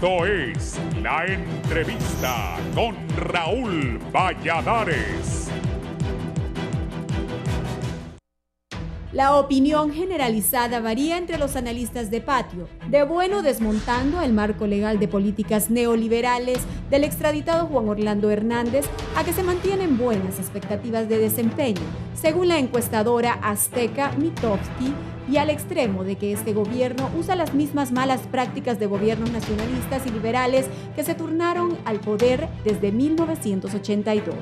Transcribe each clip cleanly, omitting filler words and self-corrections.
Esto es La Entrevista con Raúl Valladares. La opinión generalizada varía entre los analistas de patio, de bueno desmontando el marco legal de políticas neoliberales del extraditado Juan Orlando Hernández a que se mantienen buenas expectativas de desempeño, según la encuestadora azteca Mitofsky, y al extremo de que este gobierno usa las mismas malas prácticas de gobiernos nacionalistas y liberales que se turnaron al poder desde 1982.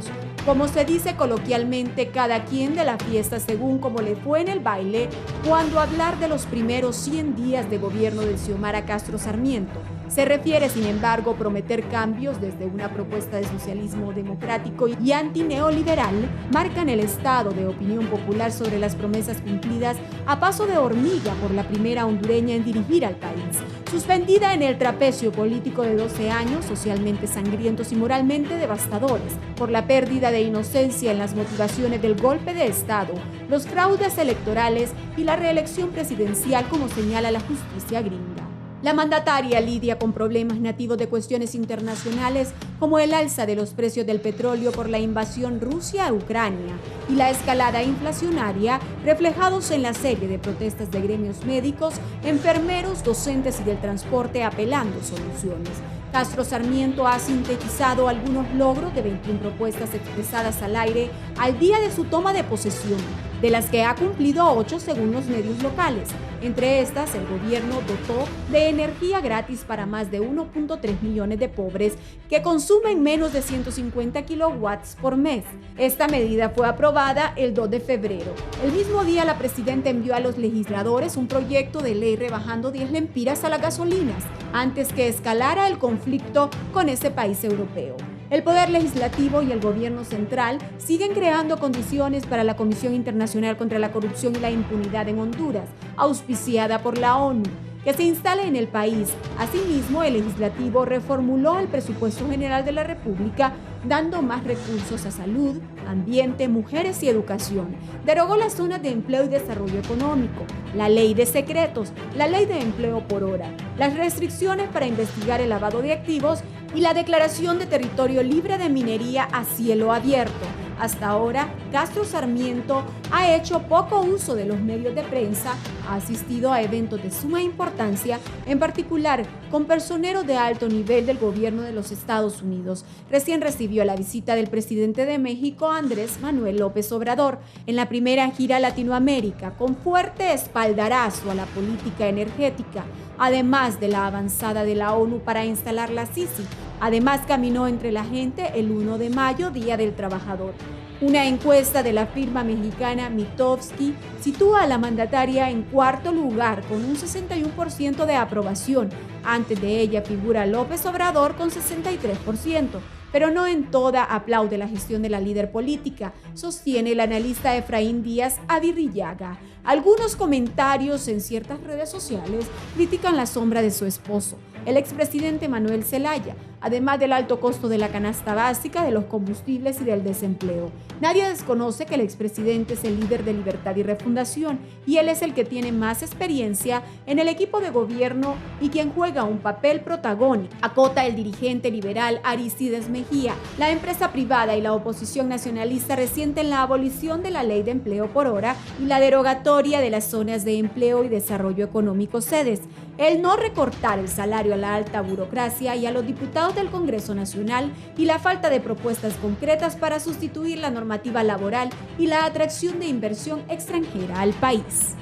Como se dice coloquialmente, cada quien de la fiesta según como le fue en el baile, cuando hablar de los primeros 100 días de gobierno de Xiomara Castro Sarmiento se refiere, sin embargo, prometer cambios desde una propuesta de socialismo democrático y antineoliberal, marcan el estado de opinión popular sobre las promesas cumplidas a paso de hormiga por la primera hondureña en dirigir al país. Suspendida en el trapecio político de 12 años, socialmente sangrientos y moralmente devastadores, por la pérdida de inocencia en las motivaciones del golpe de Estado, los fraudes electorales y la reelección presidencial, como señala la justicia gringa. La mandataria lidia con problemas nativos de cuestiones internacionales como el alza de los precios del petróleo por la invasión Rusia a Ucrania y la escalada inflacionaria reflejados en la serie de protestas de gremios médicos, enfermeros, docentes y del transporte apelando soluciones. Castro Sarmiento ha sintetizado algunos logros de 21 propuestas expresadas al aire al día de su toma de posesión, de las que ha cumplido 8 según los medios locales. Entre estas, el gobierno dotó de energía gratis para más de 1.3 millones de pobres que consumen menos de 150 kilowatts por mes. Esta medida fue aprobada el 2 de febrero. El mismo día, la presidenta envió a los legisladores un proyecto de ley rebajando 10 lempiras a las gasolinas, antes que escalara el conflicto con ese país europeo. El Poder Legislativo y el Gobierno Central siguen creando condiciones para la Comisión Internacional contra la Corrupción y la Impunidad en Honduras, auspiciada por la ONU, que se instale en el país. Asimismo, el Legislativo reformuló el Presupuesto General de la República, dando más recursos a salud, ambiente, mujeres y educación. Derogó las zonas de empleo y desarrollo económico, la ley de secretos, la ley de empleo por hora, las restricciones para investigar el lavado de activos y la declaración de territorio libre de minería a cielo abierto. Hasta ahora, Castro Sarmiento ha hecho poco uso de los medios de prensa, ha asistido a eventos de suma importancia, en particular con personeros de alto nivel del gobierno de los Estados Unidos. Recién recibió la visita del presidente de México, Andrés Manuel López Obrador, en la primera gira a Latinoamérica, con fuerte espaldarazo a la política energética, además de la avanzada de la ONU para instalar la Sisi. Además, caminó entre la gente el 1 de mayo, Día del Trabajador. Una encuesta de la firma mexicana Mitofsky sitúa a la mandataria en cuarto lugar con un 61% de aprobación. Antes de ella figura López Obrador con 63%. Pero no en toda aplaude la gestión de la líder política, sostiene el analista Efraín Díaz Adirrillaga. Algunos comentarios en ciertas redes sociales critican la sombra de su esposo, el expresidente Manuel Zelaya, además del alto costo de la canasta básica, de los combustibles y del desempleo. Nadie desconoce que el expresidente es el líder de Libertad y Refundación y él es el que tiene más experiencia en el equipo de gobierno y quien juega un papel protagónico, acota el dirigente liberal Aristides Mejía. La empresa privada y la oposición nacionalista resienten la abolición de la ley de empleo por hora y la derogatoria de las zonas de empleo y desarrollo económico sedes. El no recortar el salario a la alta burocracia y a los diputados del Congreso Nacional y la falta de propuestas concretas para sustituir la normativa laboral y la atracción de inversión extranjera al país.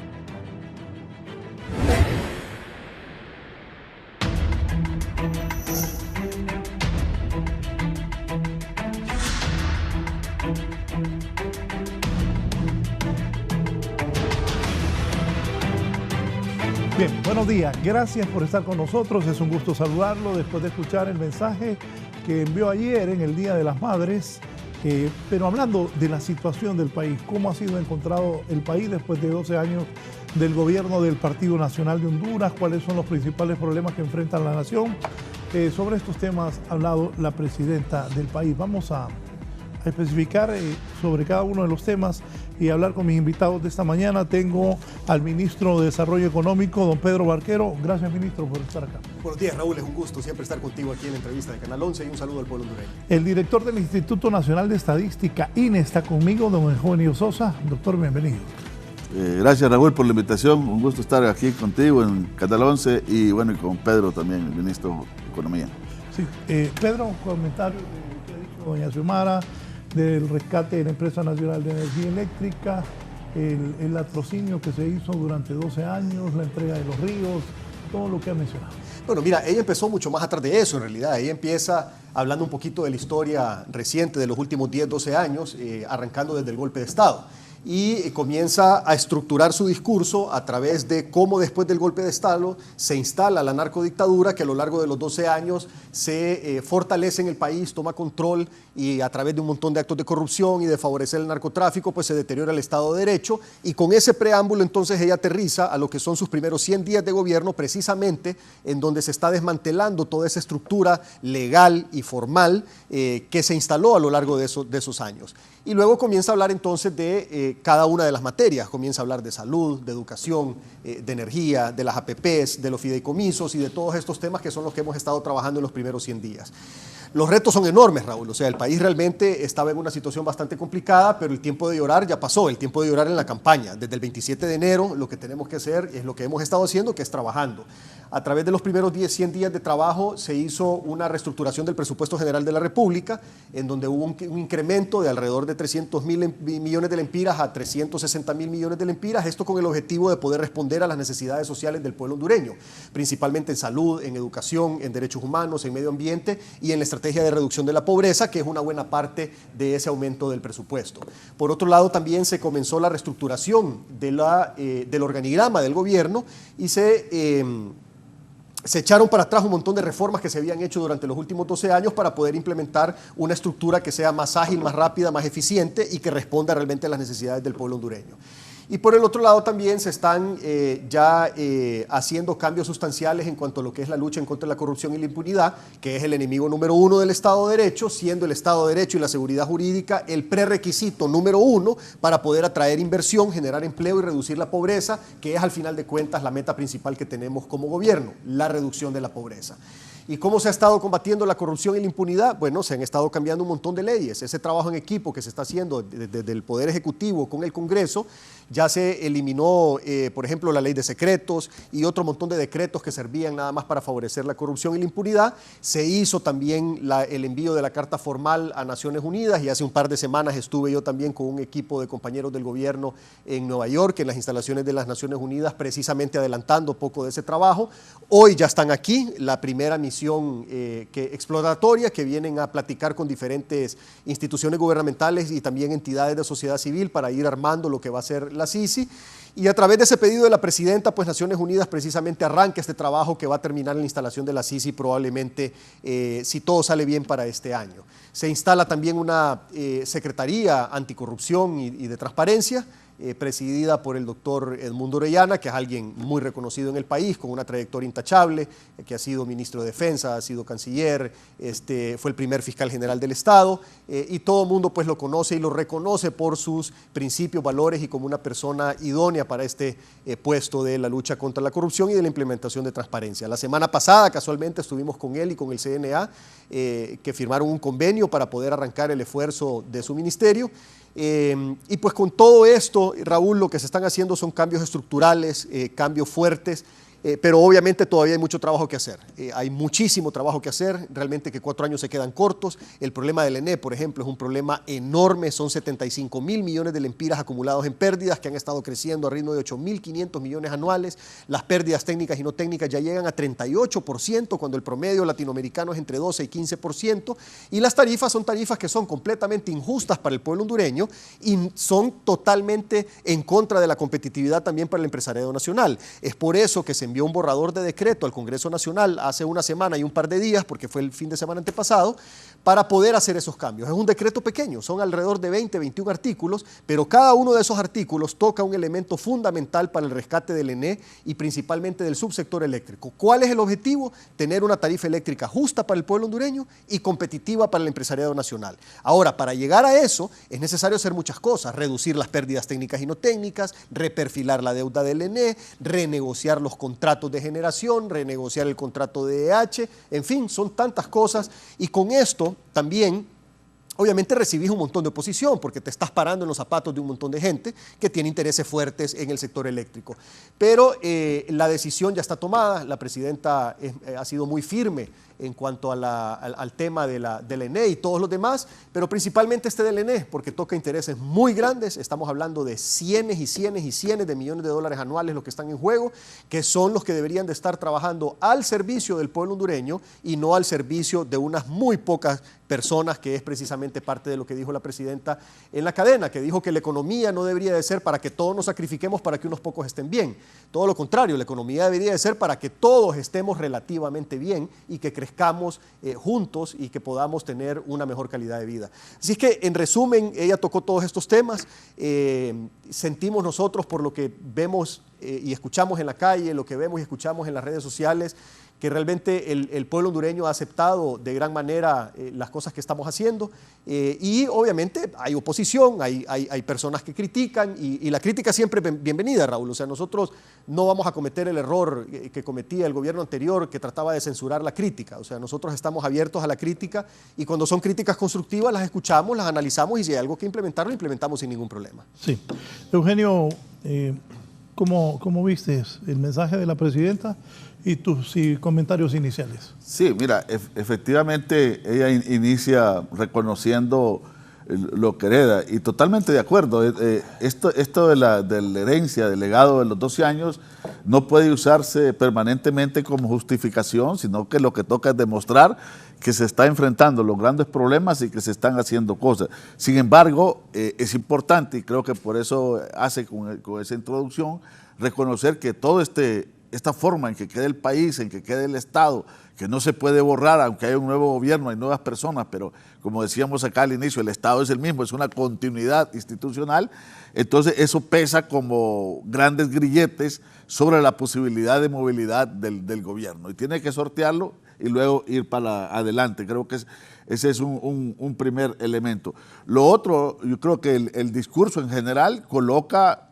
Bien, buenos días. Gracias por estar con nosotros. Es un gusto saludarlo después de escuchar el mensaje que envió ayer en el Día de las Madres. Pero hablando de la situación del país, ¿cómo ha sido encontrado el país después de 12 años del gobierno del Partido Nacional de Honduras? ¿Cuáles son los principales problemas que enfrenta la nación? Sobre estos temas ha hablado la presidenta del país. Vamos a a especificar sobre cada uno de los temas y hablar con mis invitados de esta mañana. Tengo al ministro de Desarrollo Económico, don Pedro Barquero. Gracias, ministro, por estar acá. Buenos días, Raúl. Es un gusto siempre estar contigo aquí en la entrevista de Canal 11 y un saludo al pueblo hondureño. El director del Instituto Nacional de Estadística, INE, está conmigo, don Eugenio Sosa. Doctor, bienvenido. Gracias, Raúl, por la invitación. Un gusto estar aquí contigo en Canal 11 y bueno, y con Pedro también, el ministro de Economía. Sí, Pedro, un comentario de lo que ha dicho doña Xiomara, del rescate de la Empresa Nacional de Energía Eléctrica, el latrocinio que se hizo durante 12 años, la entrega de los ríos, todo lo que ha mencionado. Bueno, mira, ella empezó mucho más atrás de eso, en realidad. Ella empieza hablando un poquito de la historia reciente de los últimos 10, 12 años, arrancando desde el golpe de Estado. Y comienza a estructurar su discurso a través de cómo después del golpe de Estado se instala la narcodictadura que a lo largo de los 12 años se fortalece en el país, toma control y a través de un montón de actos de corrupción y de favorecer el narcotráfico, pues se deteriora el Estado de Derecho. Y con ese preámbulo entonces ella aterriza a lo que son sus primeros 100 días de gobierno, precisamente en donde se está desmantelando toda esa estructura legal y formal que se instaló a lo largo de esos años. Y luego comienza a hablar entonces de cada una de las materias, comienza a hablar de salud, de educación, de energía, de las APPs, de los fideicomisos y de todos estos temas que son los que hemos estado trabajando en los primeros 100 días. Los retos son enormes, Raúl, o sea, el país realmente estaba en una situación bastante complicada, pero el tiempo de llorar ya pasó, el tiempo de llorar en la campaña. Desde el 27 de enero lo que tenemos que hacer es lo que hemos estado haciendo, que es trabajando. A través de los primeros 100 días de trabajo se hizo una reestructuración del presupuesto general de la República, en donde hubo un incremento de alrededor de 300.000 millones de lempiras a 360.000 millones de lempiras, esto con el objetivo de poder responder a las necesidades sociales del pueblo hondureño, principalmente en salud, en educación, en derechos humanos, en medio ambiente y en la estrategia de reducción de la pobreza, que es una buena parte de ese aumento del presupuesto. Por otro lado, también se comenzó la reestructuración del organigrama del gobierno y se echaron para atrás un montón de reformas que se habían hecho durante los últimos 12 años para poder implementar una estructura que sea más ágil, más rápida, más eficiente y que responda realmente a las necesidades del pueblo hondureño. Y por el otro lado también se están haciendo cambios sustanciales en cuanto a lo que es la lucha en contra de la corrupción y la impunidad, que es el enemigo número 1 del Estado de Derecho, siendo el Estado de Derecho y la seguridad jurídica el prerequisito número 1 para poder atraer inversión, generar empleo y reducir la pobreza, que es al final de cuentas la meta principal que tenemos como gobierno, la reducción de la pobreza. ¿Y cómo se ha estado combatiendo la corrupción y la impunidad? Bueno, se han estado cambiando un montón de leyes. Ese trabajo en equipo que se está haciendo desde el Poder Ejecutivo con el Congreso, ya se eliminó, por ejemplo, la ley de secretos y otro montón de decretos que servían nada más para favorecer la corrupción y la impunidad. Se hizo también el envío de la carta formal a Naciones Unidas y hace un par de semanas estuve yo también con un equipo de compañeros del gobierno en Nueva York, en las instalaciones de las Naciones Unidas, precisamente adelantando un poco de ese trabajo. Hoy ya están aquí, la primera misión exploratoria que vienen a platicar con diferentes instituciones gubernamentales y también entidades de sociedad civil para ir armando lo que va a ser la CICI. Y a través de ese pedido de la presidenta, pues Naciones Unidas precisamente arranca este trabajo que va a terminar en la instalación de la CICI probablemente, si todo sale bien, para este año. Se instala también una Secretaría Anticorrupción y de Transparencia, presidida por el doctor Edmundo Orellana, que es alguien muy reconocido en el país, con una trayectoria intachable, que ha sido ministro de Defensa, ha sido canciller, fue el primer fiscal general del Estado, y todo el mundo pues lo conoce y lo reconoce por sus principios, valores y como una persona idónea para este puesto de la lucha contra la corrupción y de la implementación de transparencia. La semana pasada casualmente estuvimos con él y con el CNA, que firmaron un convenio para poder arrancar el esfuerzo de su ministerio. Y pues con todo esto, Raúl, lo que se están haciendo son cambios estructurales, cambios fuertes, pero obviamente todavía hay mucho trabajo que hacer. Hay muchísimo trabajo que hacer, realmente que 4 años se quedan cortos. El problema del ENE, por ejemplo, es un problema enorme, son 75.000 millones de lempiras acumulados en pérdidas que han estado creciendo a ritmo de 8.500 millones anuales. Las pérdidas técnicas y no técnicas ya llegan a 38%, cuando el promedio latinoamericano es entre 12 y 15%, y las tarifas son tarifas que son completamente injustas para el pueblo hondureño y son totalmente en contra de la competitividad también para el empresariado nacional. Es por eso que se envió un borrador de decreto al Congreso Nacional hace una semana y un par de días, porque fue el fin de semana antepasado, para poder hacer esos cambios. Es un decreto pequeño, son alrededor de 20, 21 artículos, pero cada uno de esos artículos toca un elemento fundamental para el rescate del ENE y principalmente del subsector eléctrico. ¿Cuál es el objetivo? Tener una tarifa eléctrica justa para el pueblo hondureño y competitiva para el empresariado nacional. Ahora, para llegar a eso es necesario hacer muchas cosas: reducir las pérdidas técnicas y no técnicas, reperfilar la deuda del ENE, renegociar los contratos de generación, renegociar el contrato de EH, en fin, son tantas cosas, y con esto también obviamente recibís un montón de oposición porque te estás parando en los zapatos de un montón de gente que tiene intereses fuertes en el sector eléctrico. Pero la decisión ya está tomada, la presidenta ha sido muy firme en cuanto a al tema del ENE y todos los demás, pero principalmente este del ENE, porque toca intereses muy grandes. Estamos hablando de cientos y cientos y cientos de millones de dólares anuales los que están en juego, que son los que deberían de estar trabajando al servicio del pueblo hondureño y no al servicio de unas muy pocas personas, que es precisamente parte de lo que dijo la presidenta en la cadena, que dijo que la economía no debería de ser para que todos nos sacrifiquemos para que unos pocos estén bien. Todo lo contrario, la economía debería de ser para que todos estemos relativamente bien y que crezcamos juntos y que podamos tener una mejor calidad de vida. Así es que, en resumen, ella tocó todos estos temas. Sentimos nosotros, por lo que vemos y escuchamos en la calle, lo que vemos y escuchamos en las redes sociales, que realmente el pueblo hondureño ha aceptado de gran manera las cosas que estamos haciendo, y obviamente hay oposición, hay personas que critican, y la crítica siempre es bienvenida, Raúl. O sea, nosotros no vamos a cometer el error que cometía el gobierno anterior, que trataba de censurar la crítica. O sea, nosotros estamos abiertos a la crítica, y cuando son críticas constructivas las escuchamos, las analizamos, y si hay algo que implementar, lo implementamos sin ningún problema. Sí. Eugenio, ¿cómo viste el mensaje de la presidenta y tus comentarios iniciales? Sí, mira, efectivamente ella inicia reconociendo lo que hereda, y totalmente de acuerdo. Esto de la herencia, del legado de los 12 años, no puede usarse permanentemente como justificación, sino que lo que toca es demostrar que se está enfrentando los grandes problemas y que se están haciendo cosas. Sin embargo, es importante, y creo que por eso hace con esa introducción, reconocer que todo esta forma en que quede el país, en que quede el Estado, que no se puede borrar, aunque haya un nuevo gobierno, hay nuevas personas, pero como decíamos acá al inicio, el Estado es el mismo, es una continuidad institucional. Entonces eso pesa como grandes grilletes sobre la posibilidad de movilidad del gobierno, y tiene que sortearlo y luego ir para adelante. Creo que ese es un primer elemento. Lo otro, yo creo que el discurso en general coloca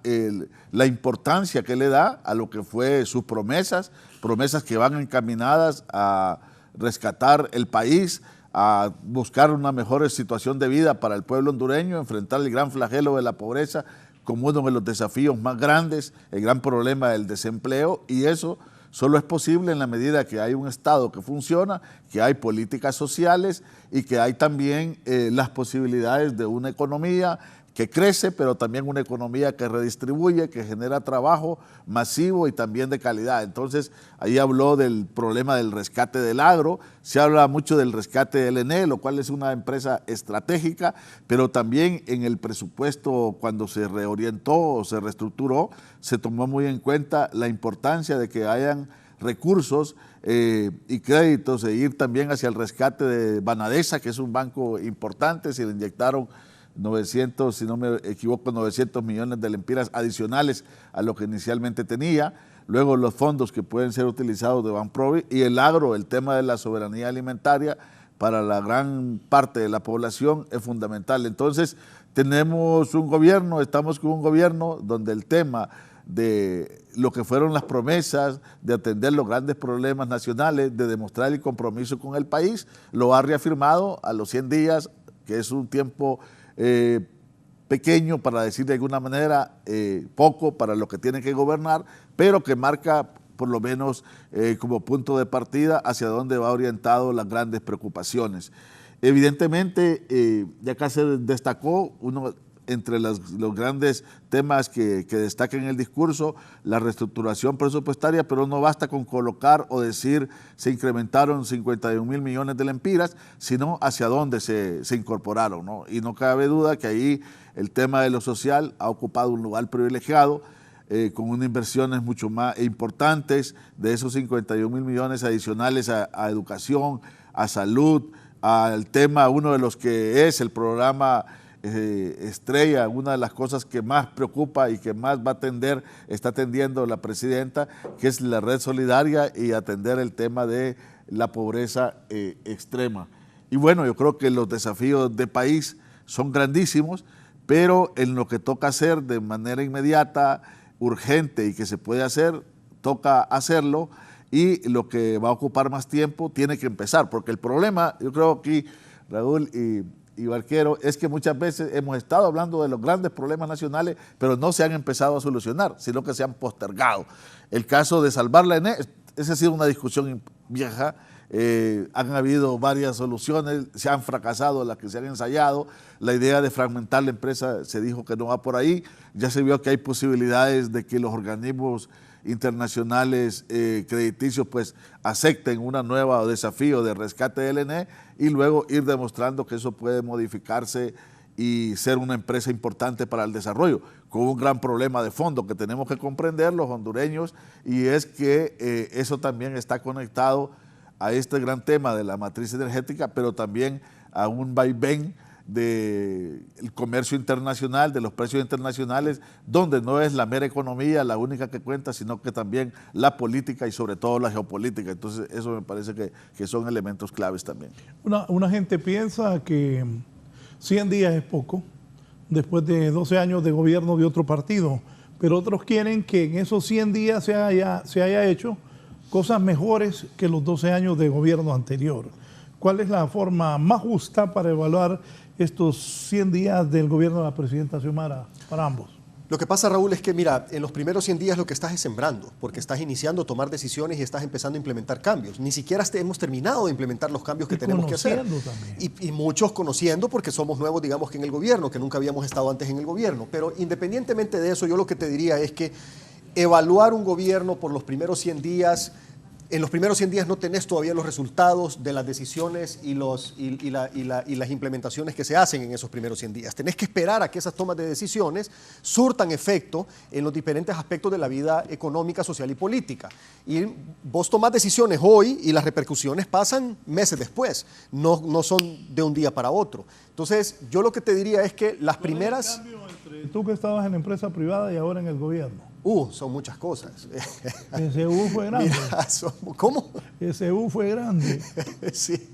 la importancia que le da a lo que fue sus promesas que van encaminadas a rescatar el país, a buscar una mejor situación de vida para el pueblo hondureño, enfrentar el gran flagelo de la pobreza como uno de los desafíos más grandes, el gran problema del desempleo, y eso solo es posible en la medida que hay un Estado que funciona, que hay políticas sociales y que hay también las posibilidades de una economía que crece, pero también una economía que redistribuye, que genera trabajo masivo y también de calidad. Entonces, ahí habló del problema del rescate del agro, se habla mucho del rescate del ENE, lo cual es una empresa estratégica, pero también en el presupuesto, cuando se reorientó o se reestructuró, se tomó muy en cuenta la importancia de que hayan recursos y créditos, e ir también hacia el rescate de Banadesa, que es un banco importante. Se le inyectaron 900, si no me equivoco, 900 millones de lempiras adicionales a lo que inicialmente tenía. Luego los fondos que pueden ser utilizados de Banprovi, y el agro, el tema de la soberanía alimentaria para la gran parte de la población es fundamental. Entonces tenemos un gobierno, estamos con un gobierno donde el tema de lo que fueron las promesas de atender los grandes problemas nacionales, de demostrar el compromiso con el país, lo ha reafirmado a los 100 días, que es un tiempo pequeño, para decir de alguna manera, poco para lo que tiene que gobernar, pero que marca por lo menos como punto de partida hacia dónde va orientado las grandes preocupaciones. Evidentemente, ya acá se destacó uno entre los grandes temas que destaca en el discurso, la reestructuración presupuestaria, pero no basta con colocar o decir se incrementaron 51,000 millones de lempiras, sino hacia dónde se incorporaron, ¿no? Y no cabe duda que ahí el tema de lo social ha ocupado un lugar privilegiado. con unas inversiones mucho más importantes, de esos 51.000 millones adicionales a educación, a salud, al tema, uno de los que es el programa estrella, una de las cosas que más preocupa y que más va a atender, está atendiendo la presidenta, que es la red solidaria y atender el tema de la pobreza extrema. Y bueno, yo creo que los desafíos de país son grandísimos, pero en lo que toca hacer de manera inmediata, urgente y que se puede hacer, toca hacerlo, y lo que va a ocupar más tiempo tiene que empezar, porque el problema, yo creo aquí, Raúl y Barquero, es que muchas veces hemos estado hablando de los grandes problemas nacionales, pero no se han empezado a solucionar, sino que se han postergado. El caso de salvar la ENE, esa ha sido una discusión vieja. Han habido varias soluciones, se han fracasado las que se han ensayado. La idea de fragmentar la empresa se dijo que no va por ahí. Ya se vio que hay posibilidades de que los organismos internacionales crediticios pues acepten una nueva desafío de rescate del ENE y luego ir demostrando que eso puede modificarse y ser una empresa importante para el desarrollo, con un gran problema de fondo que tenemos que comprender los hondureños, y es que eso también está conectado a este gran tema de la matriz energética, pero también a un vaivén del comercio internacional, de los precios internacionales, donde no es la mera economía la única que cuenta, sino que también la política y sobre todo la geopolítica. Entonces eso me parece que son elementos claves también. Una gente piensa que 100 días es poco, después de 12 años de gobierno de otro partido, pero otros quieren que en esos 100 días se haya hecho cosas mejores que los 12 años de gobierno anterior. ¿Cuál es la forma más justa para evaluar estos 100 días del gobierno de la presidenta Xiomara para ambos? Lo que pasa, Raúl, es que mira, en los primeros 100 días lo que estás es sembrando, porque estás iniciando a tomar decisiones y estás empezando a implementar cambios. Ni siquiera hemos terminado de implementar los cambios que tenemos que hacer. Y muchos conociendo porque somos nuevos, digamos, que en el gobierno, que nunca habíamos estado antes en el gobierno. Pero independientemente de eso, yo lo que te diría es que evaluar un gobierno por los primeros 100 días, en los primeros 100 días no tenés todavía los resultados de las decisiones y las implementaciones que se hacen en esos primeros 100 días. Tenés que esperar a que esas tomas de decisiones surtan efecto en los diferentes aspectos de la vida económica, social y política. Y vos tomás decisiones hoy y las repercusiones pasan meses después, no son de un día para otro. Entonces, yo lo que te diría es que las primeras... ¿Cuál es el cambio entre tú que estabas en la empresa privada y ahora en el gobierno? Son muchas cosas. Ese fue grande. Mira, ¿cómo? Ese fue grande. Sí,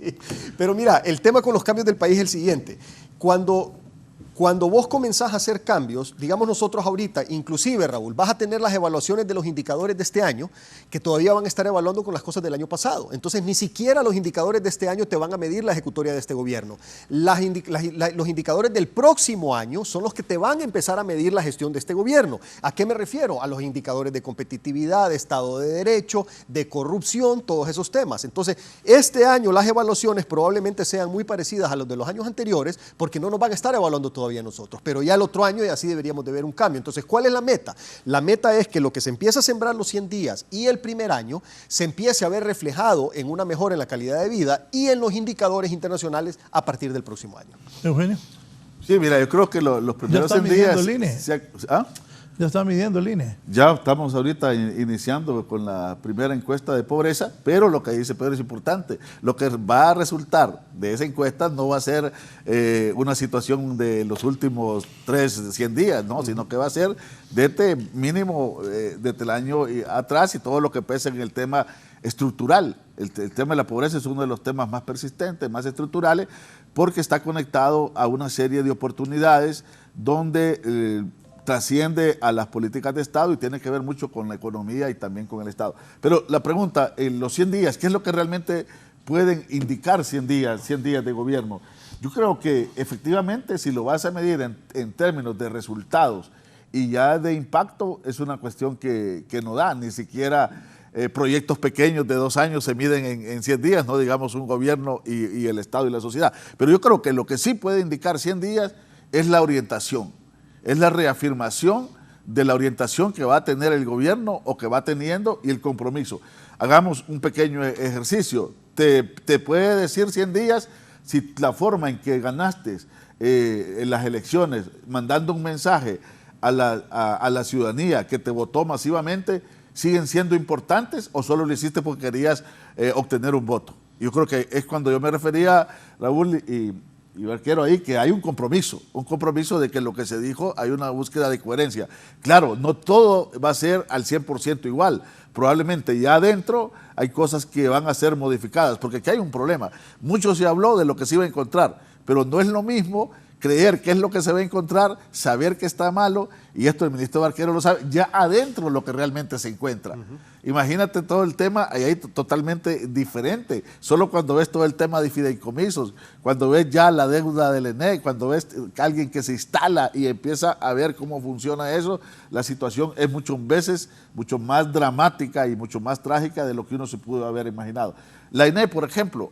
pero mira, el tema con los cambios del país es el siguiente. Cuando vos comenzás a hacer cambios, digamos nosotros ahorita, inclusive Raúl, vas a tener las evaluaciones de los indicadores de este año que todavía van a estar evaluando con las cosas del año pasado. Entonces ni siquiera los indicadores de este año te van a medir la ejecutoria de este gobierno. Los indicadores del próximo año son los que te van a empezar a medir la gestión de este gobierno. ¿A qué me refiero? A los indicadores de competitividad, de Estado de Derecho, de corrupción, todos esos temas. Entonces este año las evaluaciones probablemente sean muy parecidas a los de los años anteriores porque no nos van a estar evaluando todavía nosotros, pero ya el otro año y así deberíamos de ver un cambio. Entonces, ¿cuál es la meta? La meta es que lo que se empieza a sembrar los 100 días y el primer año se empiece a ver reflejado en una mejora en la calidad de vida y en los indicadores internacionales a partir del próximo año. Eugenio. Sí, mira, yo creo que los primeros 100 días... Ya está midiendo el INE. Ya estamos ahorita iniciando con la primera encuesta de pobreza, pero lo que dice Pedro es importante. Lo que va a resultar de esa encuesta no va a ser una situación de los últimos 100 días, ¿no? Sino que va a ser desde mínimo desde el año atrás y todo lo que pesa en el tema estructural. El tema de la pobreza es uno de los temas más persistentes, más estructurales, porque está conectado a una serie de oportunidades donde... trasciende a las políticas de Estado y tiene que ver mucho con la economía y también con el Estado. Pero la pregunta, en los 100 días, ¿qué es lo que realmente pueden indicar 100 días de gobierno? Yo creo que efectivamente si lo vas a medir en términos de resultados y ya de impacto, es una cuestión que no da, ni siquiera proyectos pequeños de 2 años se miden en 100 días, no digamos un gobierno y el Estado y la sociedad. Pero yo creo que lo que sí puede indicar 100 días es la orientación. Es la reafirmación de la orientación que va a tener el gobierno o que va teniendo y el compromiso. Hagamos un pequeño ejercicio. Te puede decir 100 días si la forma en que ganaste en las elecciones, mandando un mensaje a la ciudadanía que te votó masivamente siguen siendo importantes o solo lo hiciste porque querías obtener un voto? Yo creo que es cuando yo me refería, Raúl y Barquero, ahí, que hay un compromiso de que lo que se dijo hay una búsqueda de coherencia. Claro, no todo va a ser al 100% igual. Probablemente ya adentro hay cosas que van a ser modificadas, porque aquí hay un problema. Mucho se habló de lo que se iba a encontrar, pero no es lo mismo creer qué es lo que se va a encontrar, saber que está malo, y esto el ministro Barquero lo sabe, ya adentro lo que realmente se encuentra. Imagínate todo el tema, ahí totalmente diferente. Solo cuando ves todo el tema de fideicomisos, cuando ves ya la deuda del ENE, cuando ves alguien que se instala y empieza a ver cómo funciona eso, la situación es muchas veces mucho más dramática y mucho más trágica de lo que uno se pudo haber imaginado. La ENE, por ejemplo,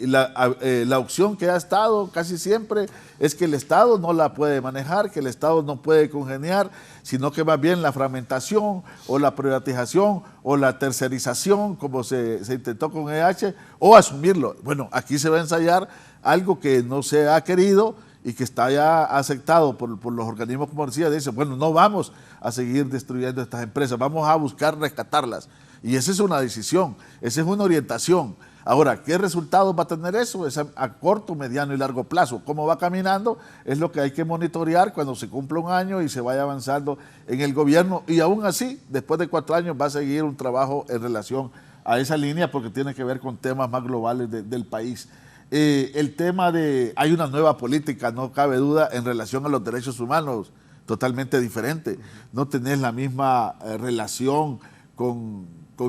la opción que ha estado casi siempre es que el Estado no la puede manejar, que el Estado no puede congeniar, sino que más bien la fragmentación o la privatización o la tercerización, como se intentó con EH, o asumirlo. Bueno, aquí se va a ensayar algo que no se ha querido y que está ya aceptado por los organismos, como decía, dicen, bueno, no vamos a seguir destruyendo estas empresas, vamos a buscar rescatarlas. Y esa es una decisión, esa es una orientación. Ahora, ¿qué resultados va a tener eso? Es a corto, mediano y largo plazo. ¿Cómo va caminando? Es lo que hay que monitorear cuando se cumpla un año y se vaya avanzando en el gobierno. Y aún así, después de 4 años, va a seguir un trabajo en relación a esa línea porque tiene que ver con temas más globales del país. El tema hay una nueva política, no cabe duda, en relación a los derechos humanos, totalmente diferente. No tenés la misma relación con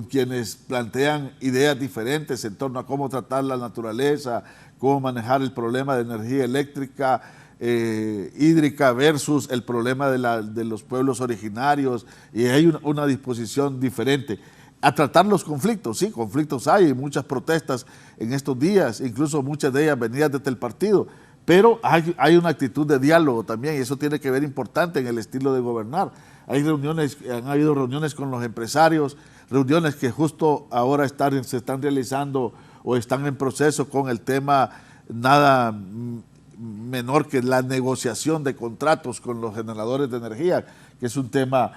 quienes plantean ideas diferentes en torno a cómo tratar la naturaleza, cómo manejar el problema de energía eléctrica, hídrica versus el problema de los pueblos originarios, y hay una disposición diferente. A tratar los conflictos, sí, conflictos hay, muchas protestas en estos días, incluso muchas de ellas venidas desde el partido, pero hay una actitud de diálogo también, y eso tiene que ver importante en el estilo de gobernar. Han habido reuniones con los empresarios, reuniones que justo ahora se están realizando o están en proceso con el tema nada menor que la negociación de contratos con los generadores de energía, que es un tema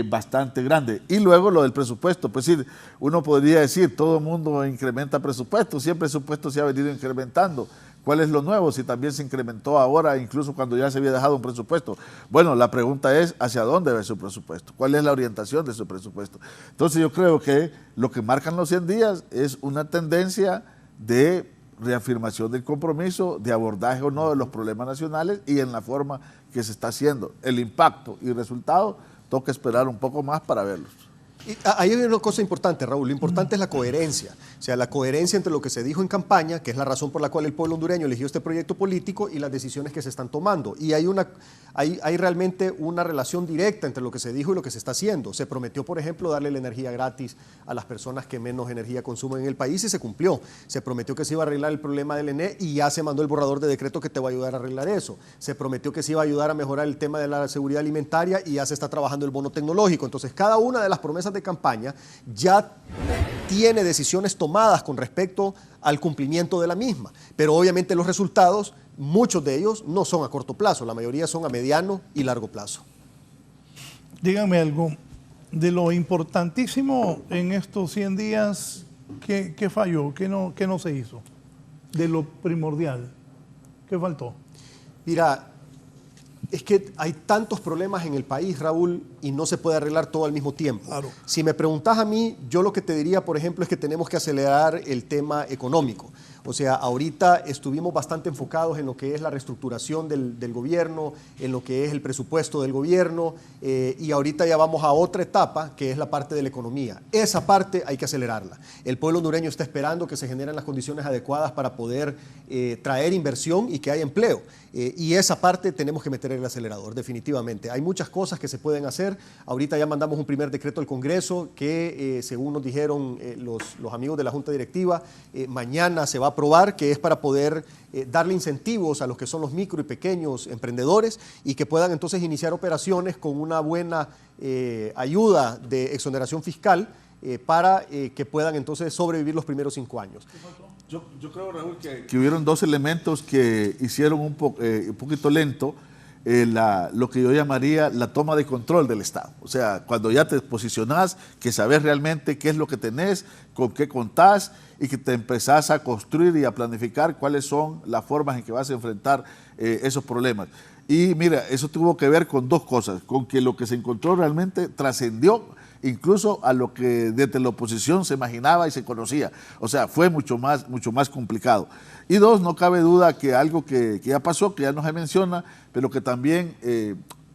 bastante grande. Y luego lo del presupuesto, pues sí, uno podría decir, todo el mundo incrementa presupuesto, siempre el presupuesto se ha venido incrementando. ¿Cuál es lo nuevo? Si también se incrementó ahora, incluso cuando ya se había dejado un presupuesto. Bueno, la pregunta es, ¿hacia dónde va su presupuesto? ¿Cuál es la orientación de su presupuesto? Entonces yo creo que lo que marcan los 100 días es una tendencia de reafirmación del compromiso, de abordaje o no de los problemas nacionales y en la forma que se está haciendo. El impacto y resultado, toca esperar un poco más para verlos. Y ahí hay una cosa importante, Raúl, lo importante es la coherencia, o sea, la coherencia entre lo que se dijo en campaña, que es la razón por la cual el pueblo hondureño eligió este proyecto político, y las decisiones que se están tomando. Y hay realmente una relación directa entre lo que se dijo y lo que se está haciendo. Se prometió, por ejemplo, darle la energía gratis a las personas que menos energía consumen en el país y se cumplió. Se prometió que se iba a arreglar el problema del ENE y ya se mandó el borrador de decreto que te va a ayudar a arreglar eso. Se prometió que se iba a ayudar a mejorar el tema de la seguridad alimentaria y ya se está trabajando el bono tecnológico. Entonces, cada una de las promesas de campaña ya tiene decisiones tomadas con respecto al cumplimiento de la misma, pero obviamente los resultados, muchos de ellos no son a corto plazo, la mayoría son a mediano y largo plazo. Díganme algo, de lo importantísimo en estos 100 días, ¿qué falló? ¿Qué no se hizo? De lo primordial, ¿qué faltó? Mira, es que hay tantos problemas en el país, Raúl, y no se puede arreglar todo al mismo tiempo. Claro. Si me preguntas a mí, yo lo que te diría, por ejemplo, es que tenemos que acelerar el tema económico. O sea, ahorita estuvimos bastante enfocados en lo que es la reestructuración del gobierno, en lo que es el presupuesto del gobierno, y ahorita ya vamos a otra etapa, que es la parte de la economía. Esa parte hay que acelerarla. El pueblo hondureño está esperando que se generen las condiciones adecuadas para poder traer inversión y que haya empleo. Y esa parte tenemos que meter en el acelerador, definitivamente. Hay muchas cosas que se pueden hacer. Ahorita ya mandamos un primer decreto al Congreso que, según nos dijeron los amigos de la Junta Directiva, mañana se va a aprobar, que es para poder darle incentivos a los que son los micro y pequeños emprendedores y que puedan entonces iniciar operaciones con una buena ayuda de exoneración fiscal para que puedan entonces sobrevivir los primeros 5 años. Yo creo, Raúl, que hubieron 2 elementos que hicieron un poquito lento lo que yo llamaría la toma de control del Estado. O sea, cuando ya te posicionás, que sabes realmente qué es lo que tenés, con qué contás y que te empezás a construir y a planificar cuáles son las formas en que vas a enfrentar esos problemas. Y mira, eso tuvo que ver con dos cosas, con que lo que se encontró realmente trascendió incluso a lo que desde la oposición se imaginaba y se conocía. O sea, fue mucho más complicado. Y dos, no cabe duda que algo que ya pasó, que ya no se menciona, pero que también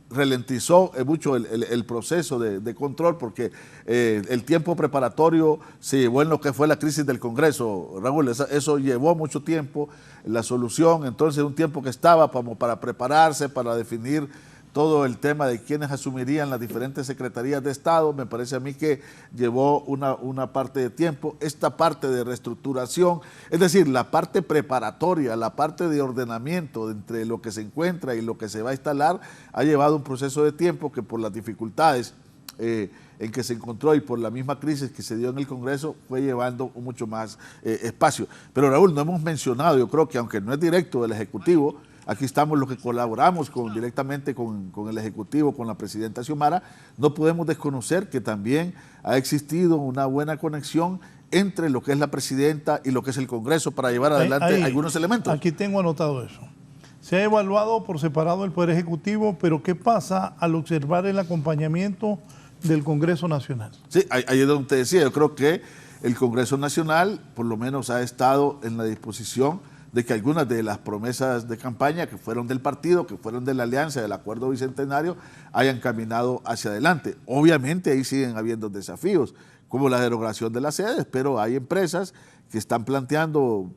ralentizó mucho el proceso de control, porque el tiempo preparatorio se llevó en lo que fue la crisis del Congreso, Raúl. Eso llevó mucho tiempo, la solución, entonces un tiempo que estaba como para prepararse, para definir todo el tema de quiénes asumirían las diferentes secretarías de Estado. Me parece a mí que llevó una parte de tiempo. Esta parte de reestructuración, es decir, la parte preparatoria, la parte de ordenamiento entre lo que se encuentra y lo que se va a instalar, ha llevado un proceso de tiempo que por las dificultades en que se encontró y por la misma crisis que se dio en el Congreso fue llevando mucho más espacio. Pero Raúl, no hemos mencionado, yo creo que aunque no es directo del Ejecutivo, aquí estamos los que colaboramos directamente con el Ejecutivo, con la presidenta Xiomara, no podemos desconocer que también ha existido una buena conexión entre lo que es la presidenta y lo que es el Congreso para llevar adelante algunos elementos. Aquí tengo anotado eso. Se ha evaluado por separado el Poder Ejecutivo, pero ¿qué pasa al observar el acompañamiento del Congreso Nacional? Sí, ahí es donde te decía, yo creo que el Congreso Nacional por lo menos ha estado en la disposición de que algunas de las promesas de campaña que fueron del partido, que fueron de la alianza, del acuerdo bicentenario, hayan caminado hacia adelante. Obviamente ahí siguen habiendo desafíos, como la derogación de las sedes, pero hay empresas que están planteando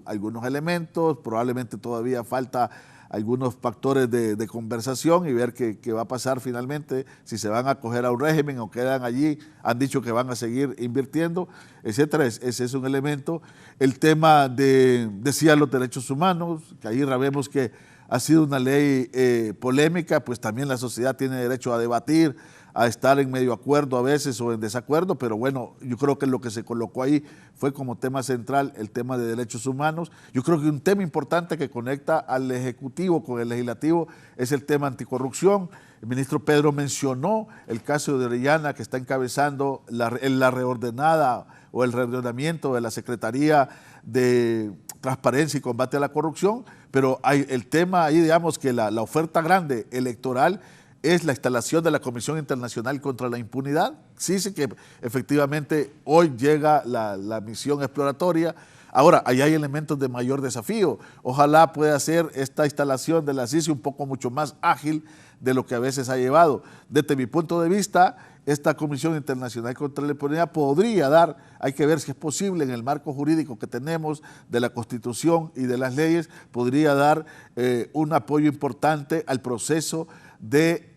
algunos elementos, probablemente todavía falta algunos factores de conversación y ver qué va a pasar finalmente, si se van a acoger a un régimen o quedan allí, han dicho que van a seguir invirtiendo, etcétera. Ese es un elemento. El tema decía los derechos humanos, que ahí vemos que ha sido una ley polémica, pues también la sociedad tiene derecho a debatir, a estar en medio acuerdo a veces o en desacuerdo, pero bueno, yo creo que lo que se colocó ahí fue como tema central el tema de derechos humanos. Yo creo que un tema importante que conecta al Ejecutivo con el Legislativo es el tema anticorrupción. El ministro Pedro mencionó el caso de Orellana, que está encabezando la reordenada o el reordenamiento de la Secretaría de Transparencia y Combate a la Corrupción, pero hay el tema ahí, digamos que la oferta grande electoral es la instalación de la Comisión Internacional contra la Impunidad. Sí, que efectivamente hoy llega la misión exploratoria. Ahora, ahí hay elementos de mayor desafío. Ojalá pueda ser esta instalación de la CICI un poco mucho más ágil de lo que a veces ha llevado. Desde mi punto de vista, esta Comisión Internacional contra la Impunidad podría dar, hay que ver si es posible en el marco jurídico que tenemos de la Constitución y de las leyes, podría dar un apoyo importante al proceso de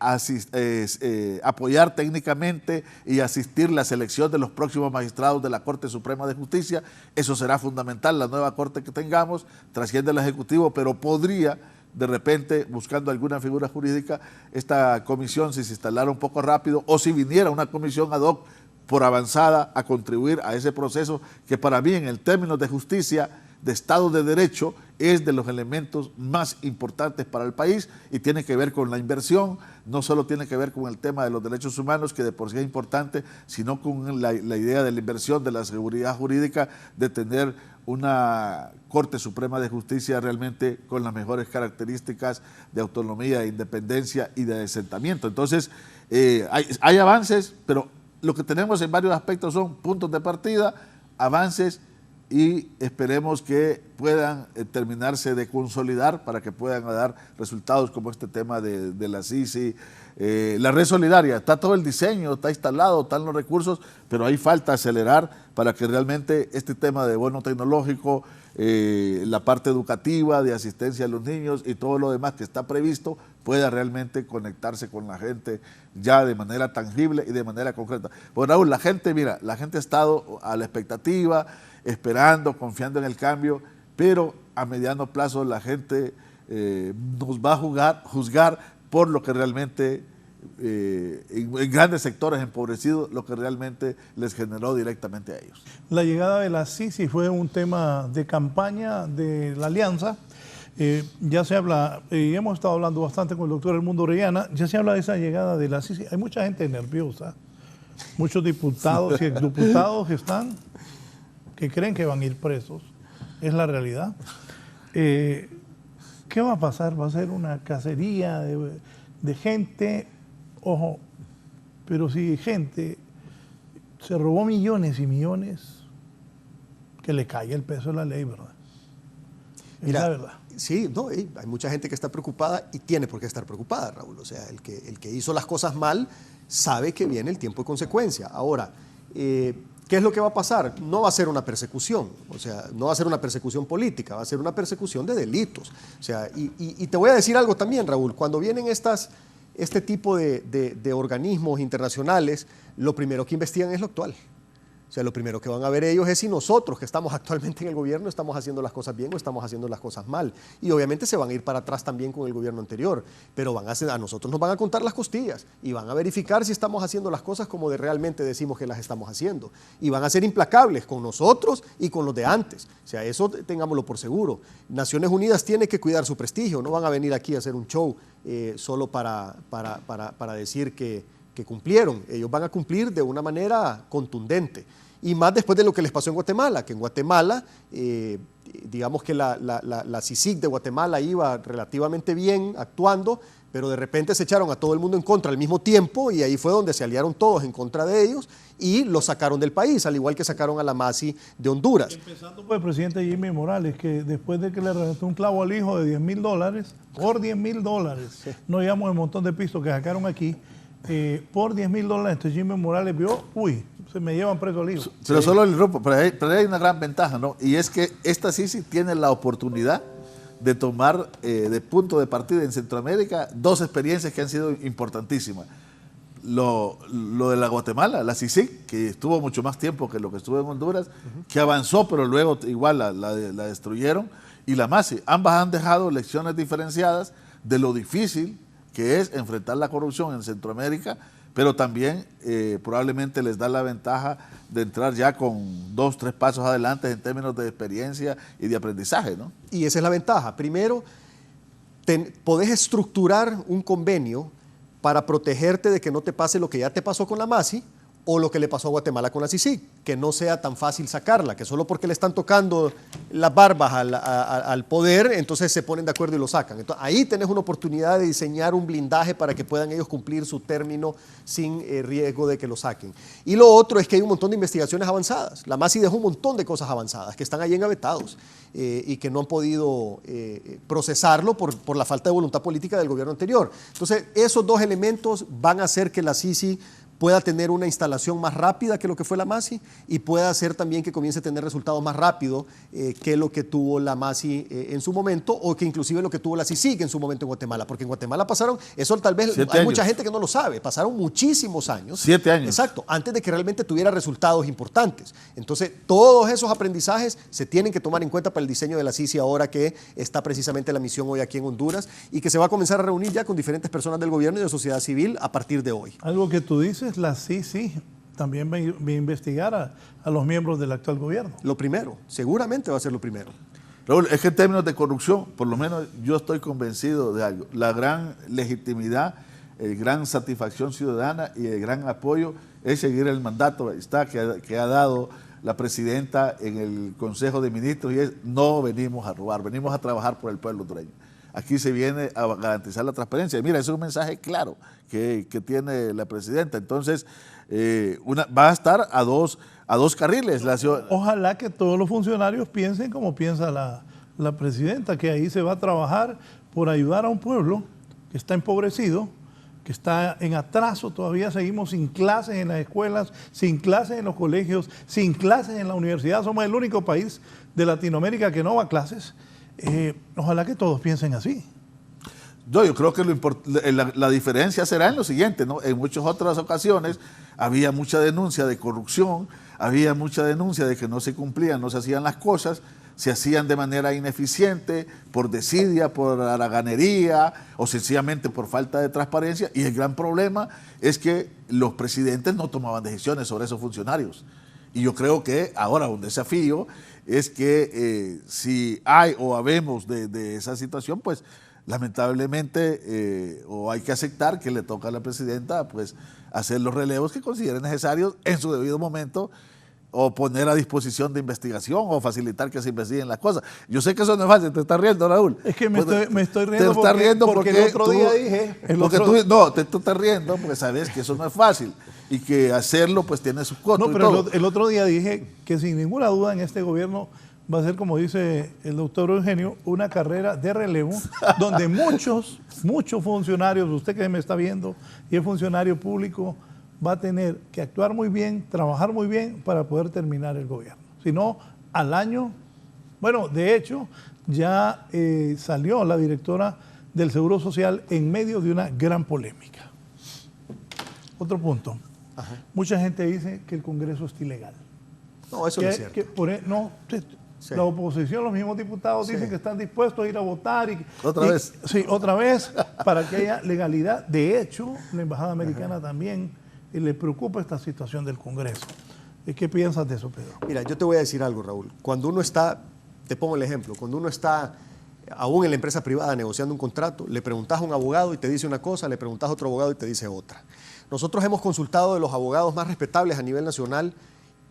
apoyar técnicamente y asistir la selección de los próximos magistrados de la Corte Suprema de Justicia. Eso será fundamental, la nueva Corte que tengamos, trasciende el Ejecutivo, pero podría, de repente, buscando alguna figura jurídica, esta comisión, si se instalara un poco rápido, o si viniera una comisión ad hoc por avanzada a contribuir a ese proceso, que para mí, en el término de justicia, de Estado de Derecho, es de los elementos más importantes para el país y tiene que ver con la inversión, no solo tiene que ver con el tema de los derechos humanos, que de por sí es importante, sino con la idea de la inversión, de la seguridad jurídica, de tener una Corte Suprema de Justicia realmente con las mejores características de autonomía, de independencia y de asentamiento. Entonces, hay avances, pero lo que tenemos en varios aspectos son puntos de partida, avances, y esperemos que puedan terminarse de consolidar para que puedan dar resultados como este tema de la CICI. La red solidaria, está todo el diseño, está instalado, están los recursos, pero ahí falta acelerar para que realmente este tema de bono tecnológico, la parte educativa, de asistencia a los niños y todo lo demás que está previsto pueda realmente conectarse con la gente ya de manera tangible y de manera concreta. Pues Raúl, la gente ha estado a la expectativa, esperando, confiando en el cambio, pero a mediano plazo la gente nos va a juzgar por lo que realmente, en grandes sectores empobrecidos, lo que realmente les generó directamente a ellos. La llegada de la CICI fue un tema de campaña de la alianza. Ya se habla, y hemos estado hablando bastante con el doctor Edmundo Orellana, ya se habla de esa llegada de la Sisi. Hay mucha gente nerviosa, muchos diputados y exdiputados que creen que van a ir presos. Es la realidad. ¿Qué va a pasar? Va a ser una cacería de gente, ojo, pero si gente se robó millones y millones, que le caiga el peso de la ley, ¿verdad? Es la verdad. Sí, no, hay mucha gente que está preocupada y tiene por qué estar preocupada, Raúl. O sea, el que hizo las cosas mal sabe que viene el tiempo de consecuencia. Ahora, ¿qué es lo que va a pasar? No va a ser una persecución, o sea, no va a ser una persecución política, va a ser una persecución de delitos. O sea, y te voy a decir algo también, Raúl, cuando vienen este tipo de organismos internacionales, lo primero que investigan es lo actual. O sea, lo primero que van a ver ellos es si nosotros, que estamos actualmente en el gobierno, estamos haciendo las cosas bien o estamos haciendo las cosas mal. Y obviamente se van a ir para atrás también con el gobierno anterior, pero a nosotros nos van a contar las costillas y van a verificar si estamos haciendo las cosas como realmente decimos que las estamos haciendo. Y van a ser implacables con nosotros y con los de antes. O sea, eso tengámoslo por seguro. Naciones Unidas tiene que cuidar su prestigio, no van a venir aquí a hacer un show solo para decir que cumplieron. Ellos van a cumplir de una manera contundente. Y más después de lo que les pasó en Guatemala, que en Guatemala, digamos que la CICIG de Guatemala iba relativamente bien actuando, pero de repente se echaron a todo el mundo en contra al mismo tiempo y ahí fue donde se aliaron todos en contra de ellos y lo sacaron del país, al igual que sacaron a la MASI de Honduras. Empezando por el presidente Jimmy Morales, que después de que le reventó un clavo al hijo de $10,000, por $10,000, sí. No digamos el montón de pisos que sacaron aquí, por $10,000, entonces Jimmy Morales vio, se me llevan preso al hijo. Pero sí. Solo el grupo, pero hay una gran ventaja, ¿no? Y es que esta sí tiene la oportunidad de tomar de punto de partida en Centroamérica dos experiencias que han sido importantísimas. Lo de la Guatemala, la CICIG, que estuvo mucho más tiempo que lo que estuvo en Honduras, que avanzó, pero luego igual la destruyeron, y la MASI. Ambas han dejado lecciones diferenciadas de lo difícil que es enfrentar la corrupción en Centroamérica, pero también probablemente les da la ventaja de entrar ya con 2, 3 pasos adelante en términos de experiencia y de aprendizaje, ¿no? Y esa es la ventaja. Primero, podés estructurar un convenio para protegerte de que no te pase lo que ya te pasó con la MASI o lo que le pasó a Guatemala con la CICIG, que no sea tan fácil sacarla, que solo porque le están tocando las barbas al poder, entonces se ponen de acuerdo y lo sacan. Entonces, ahí tenés una oportunidad de diseñar un blindaje para que puedan ellos cumplir su término sin riesgo de que lo saquen. Y lo otro es que hay un montón de investigaciones avanzadas. La MASI dejó un montón de cosas avanzadas que están ahí engavetados y que no han podido procesarlo por la falta de voluntad política del gobierno anterior. Entonces, esos dos elementos van a hacer que la CICI pueda tener una instalación más rápida que lo que fue la MASI y pueda hacer también que comience a tener resultados más rápido que lo que tuvo la MASI en su momento o que inclusive lo que tuvo la CICIG en su momento en Guatemala, porque en Guatemala pasaron, eso tal vez hay mucha gente que no lo sabe, pasaron muchísimos años. 7 años. Exacto, antes de que realmente tuviera resultados importantes. Entonces, todos esos aprendizajes se tienen que tomar en cuenta para el diseño de la CICI ahora que está precisamente la misión hoy aquí en Honduras y que se va a comenzar a reunir ya con diferentes personas del gobierno y de sociedad civil a partir de hoy. Algo que tú dices, la CICI también va a investigar a los miembros del actual gobierno. Lo primero, seguramente va a ser lo primero. Raúl, es que en términos de corrupción, por lo menos yo estoy convencido de algo. La gran legitimidad, gran satisfacción ciudadana y el gran apoyo es seguir el mandato que ha dado la presidenta en el Consejo de Ministros y es: no venimos a robar, venimos a trabajar por el pueblo hondureño. Aquí se viene a garantizar la transparencia. Mira, ese es un mensaje claro que tiene la presidenta. Entonces, va a estar a dos carriles. Ojalá que todos los funcionarios piensen como piensa la presidenta, que ahí se va a trabajar por ayudar a un pueblo que está empobrecido, que está en atraso. Todavía seguimos sin clases en las escuelas, sin clases en los colegios, sin clases en la universidad. Somos el único país de Latinoamérica que no va a clases. Ojalá que todos piensen así. Yo creo que la diferencia será en lo siguiente, ¿no? En muchas otras ocasiones había mucha denuncia de corrupción, había mucha denuncia de que no se cumplían, no se hacían las cosas, se hacían de manera ineficiente, por desidia, por haraganería o sencillamente por falta de transparencia, y el gran problema es que los presidentes no tomaban decisiones sobre esos funcionarios. Y yo creo que ahora un desafío es que si hay o habemos de esa situación, pues lamentablemente o hay que aceptar que le toca a la presidenta pues hacer los relevos que considere necesarios en su debido momento, o poner a disposición de investigación o facilitar que se investiguen las cosas. Yo sé que eso no es fácil, te estás riendo, Raúl. Es que me estoy riendo te estás riendo porque el otro día dije... Tú estás riendo porque sabes que eso no es fácil y que hacerlo pues tiene sus costos. No, pero el otro día dije que sin ninguna duda en este gobierno va a ser, como dice el doctor Eugenio, una carrera de relevo donde muchos funcionarios, usted que me está viendo y es funcionario público, va a tener que actuar muy bien, trabajar muy bien para poder terminar el gobierno. Si no, al año, bueno, de hecho, ya salió la directora del Seguro Social en medio de una gran polémica. Otro punto. Ajá. Mucha gente dice que el Congreso es ilegal. No, eso no es cierto. Sí. La oposición, los mismos diputados dicen que están dispuestos a ir a votar. ¿Otra vez? Sí, otra vez, para que haya legalidad. De hecho, la Embajada Americana también le preocupa esta situación del Congreso. ¿Qué piensas de eso, Pedro? Mira, yo te voy a decir algo, Raúl. Cuando uno está, te pongo el ejemplo, cuando uno está aún en la empresa privada negociando un contrato, le preguntas a un abogado y te dice una cosa, le preguntas a otro abogado y te dice otra. Nosotros hemos consultado de los abogados más respetables a nivel nacional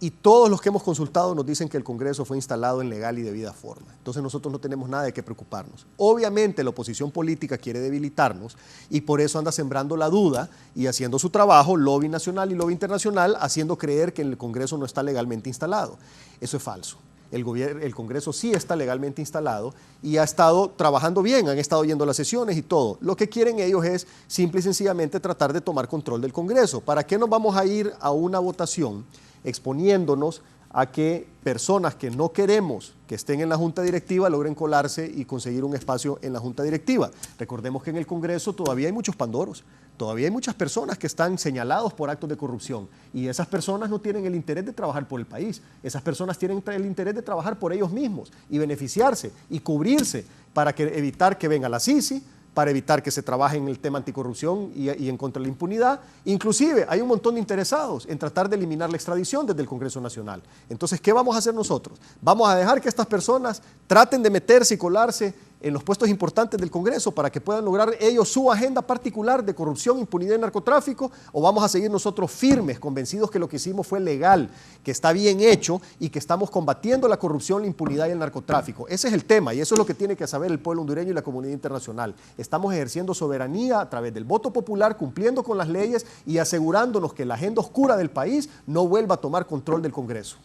y todos los que hemos consultado nos dicen que el Congreso fue instalado en legal y debida forma. Entonces nosotros no tenemos nada de qué preocuparnos. Obviamente la oposición política quiere debilitarnos y por eso anda sembrando la duda y haciendo su trabajo, lobby nacional y lobby internacional, haciendo creer que el Congreso no está legalmente instalado. Eso es falso. El Congreso sí está legalmente instalado y ha estado trabajando bien, han estado yendo a las sesiones y todo. Lo que quieren ellos es simple y sencillamente tratar de tomar control del Congreso. ¿Para qué nos vamos a ir a una votación exponiéndonos a que personas que no queremos que estén en la Junta Directiva logren colarse y conseguir un espacio en la Junta Directiva? Recordemos que en el Congreso todavía hay muchos pandoros, todavía hay muchas personas que están señalados por actos de corrupción y esas personas no tienen el interés de trabajar por el país, esas personas tienen el interés de trabajar por ellos mismos y beneficiarse y cubrirse para evitar que venga la Sisi, para evitar que se trabaje en el tema anticorrupción y en contra de la impunidad. Inclusive hay un montón de interesados en tratar de eliminar la extradición desde el Congreso Nacional. Entonces, ¿qué vamos a hacer nosotros? ¿Vamos a dejar que estas personas traten de meterse y colarse en los puestos importantes del Congreso para que puedan lograr ellos su agenda particular de corrupción, impunidad y narcotráfico? ¿O vamos a seguir nosotros firmes, convencidos que lo que hicimos fue legal, que está bien hecho y que estamos combatiendo la corrupción, la impunidad y el narcotráfico? Ese es el tema y eso es lo que tiene que saber el pueblo hondureño y la comunidad internacional. Estamos ejerciendo soberanía a través del voto popular, cumpliendo con las leyes y asegurándonos que la agenda oscura del país no vuelva a tomar control del Congreso.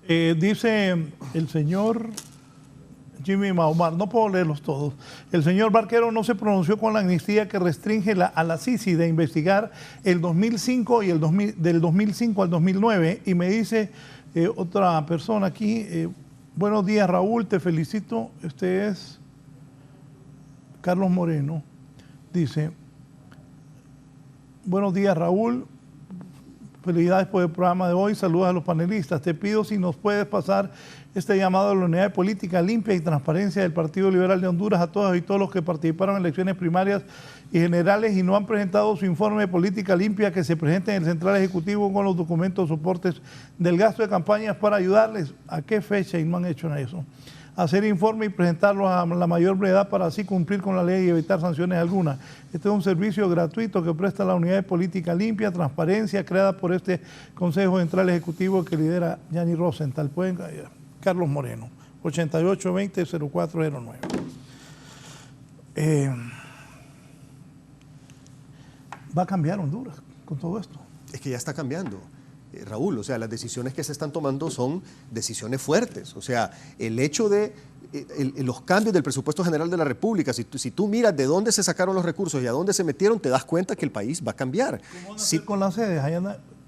Dice el señor Jimmy Maumar, no puedo leerlos todos. El señor Barquero no se pronunció con la amnistía que restringe a la Sisi de investigar el 2005 y del 2005 al 2009. Y me dice otra persona aquí, buenos días Raúl, te felicito. Este es Carlos Moreno. Dice, buenos días Raúl, felicidades por el programa de hoy, saludos a los panelistas. Te pido si nos puedes pasar este llamado a la Unidad de Política Limpia y Transparencia del Partido Liberal de Honduras a todas y todos los que participaron en elecciones primarias y generales y no han presentado su informe de política limpia, que se presente en el Central Ejecutivo con los documentos soportes del gasto de campañas para ayudarles. ¿A qué fecha? Y no han hecho eso. Hacer informe y presentarlo a la mayor brevedad para así cumplir con la ley y evitar sanciones algunas. Este es un servicio gratuito que presta la Unidad de Política Limpia, Transparencia, creada por este Consejo Central Ejecutivo que lidera Yanni Rosenthal. Pueden, Carlos Moreno, 8820-0409. Va a cambiar Honduras con todo esto. Es que ya está cambiando. Raúl, o sea, las decisiones que se están tomando son decisiones fuertes. O sea, el hecho de los cambios del presupuesto general de la República, si tú miras de dónde se sacaron los recursos y a dónde se metieron, te das cuenta que el país va a cambiar. ¿Cómo van a hacer con las sedes?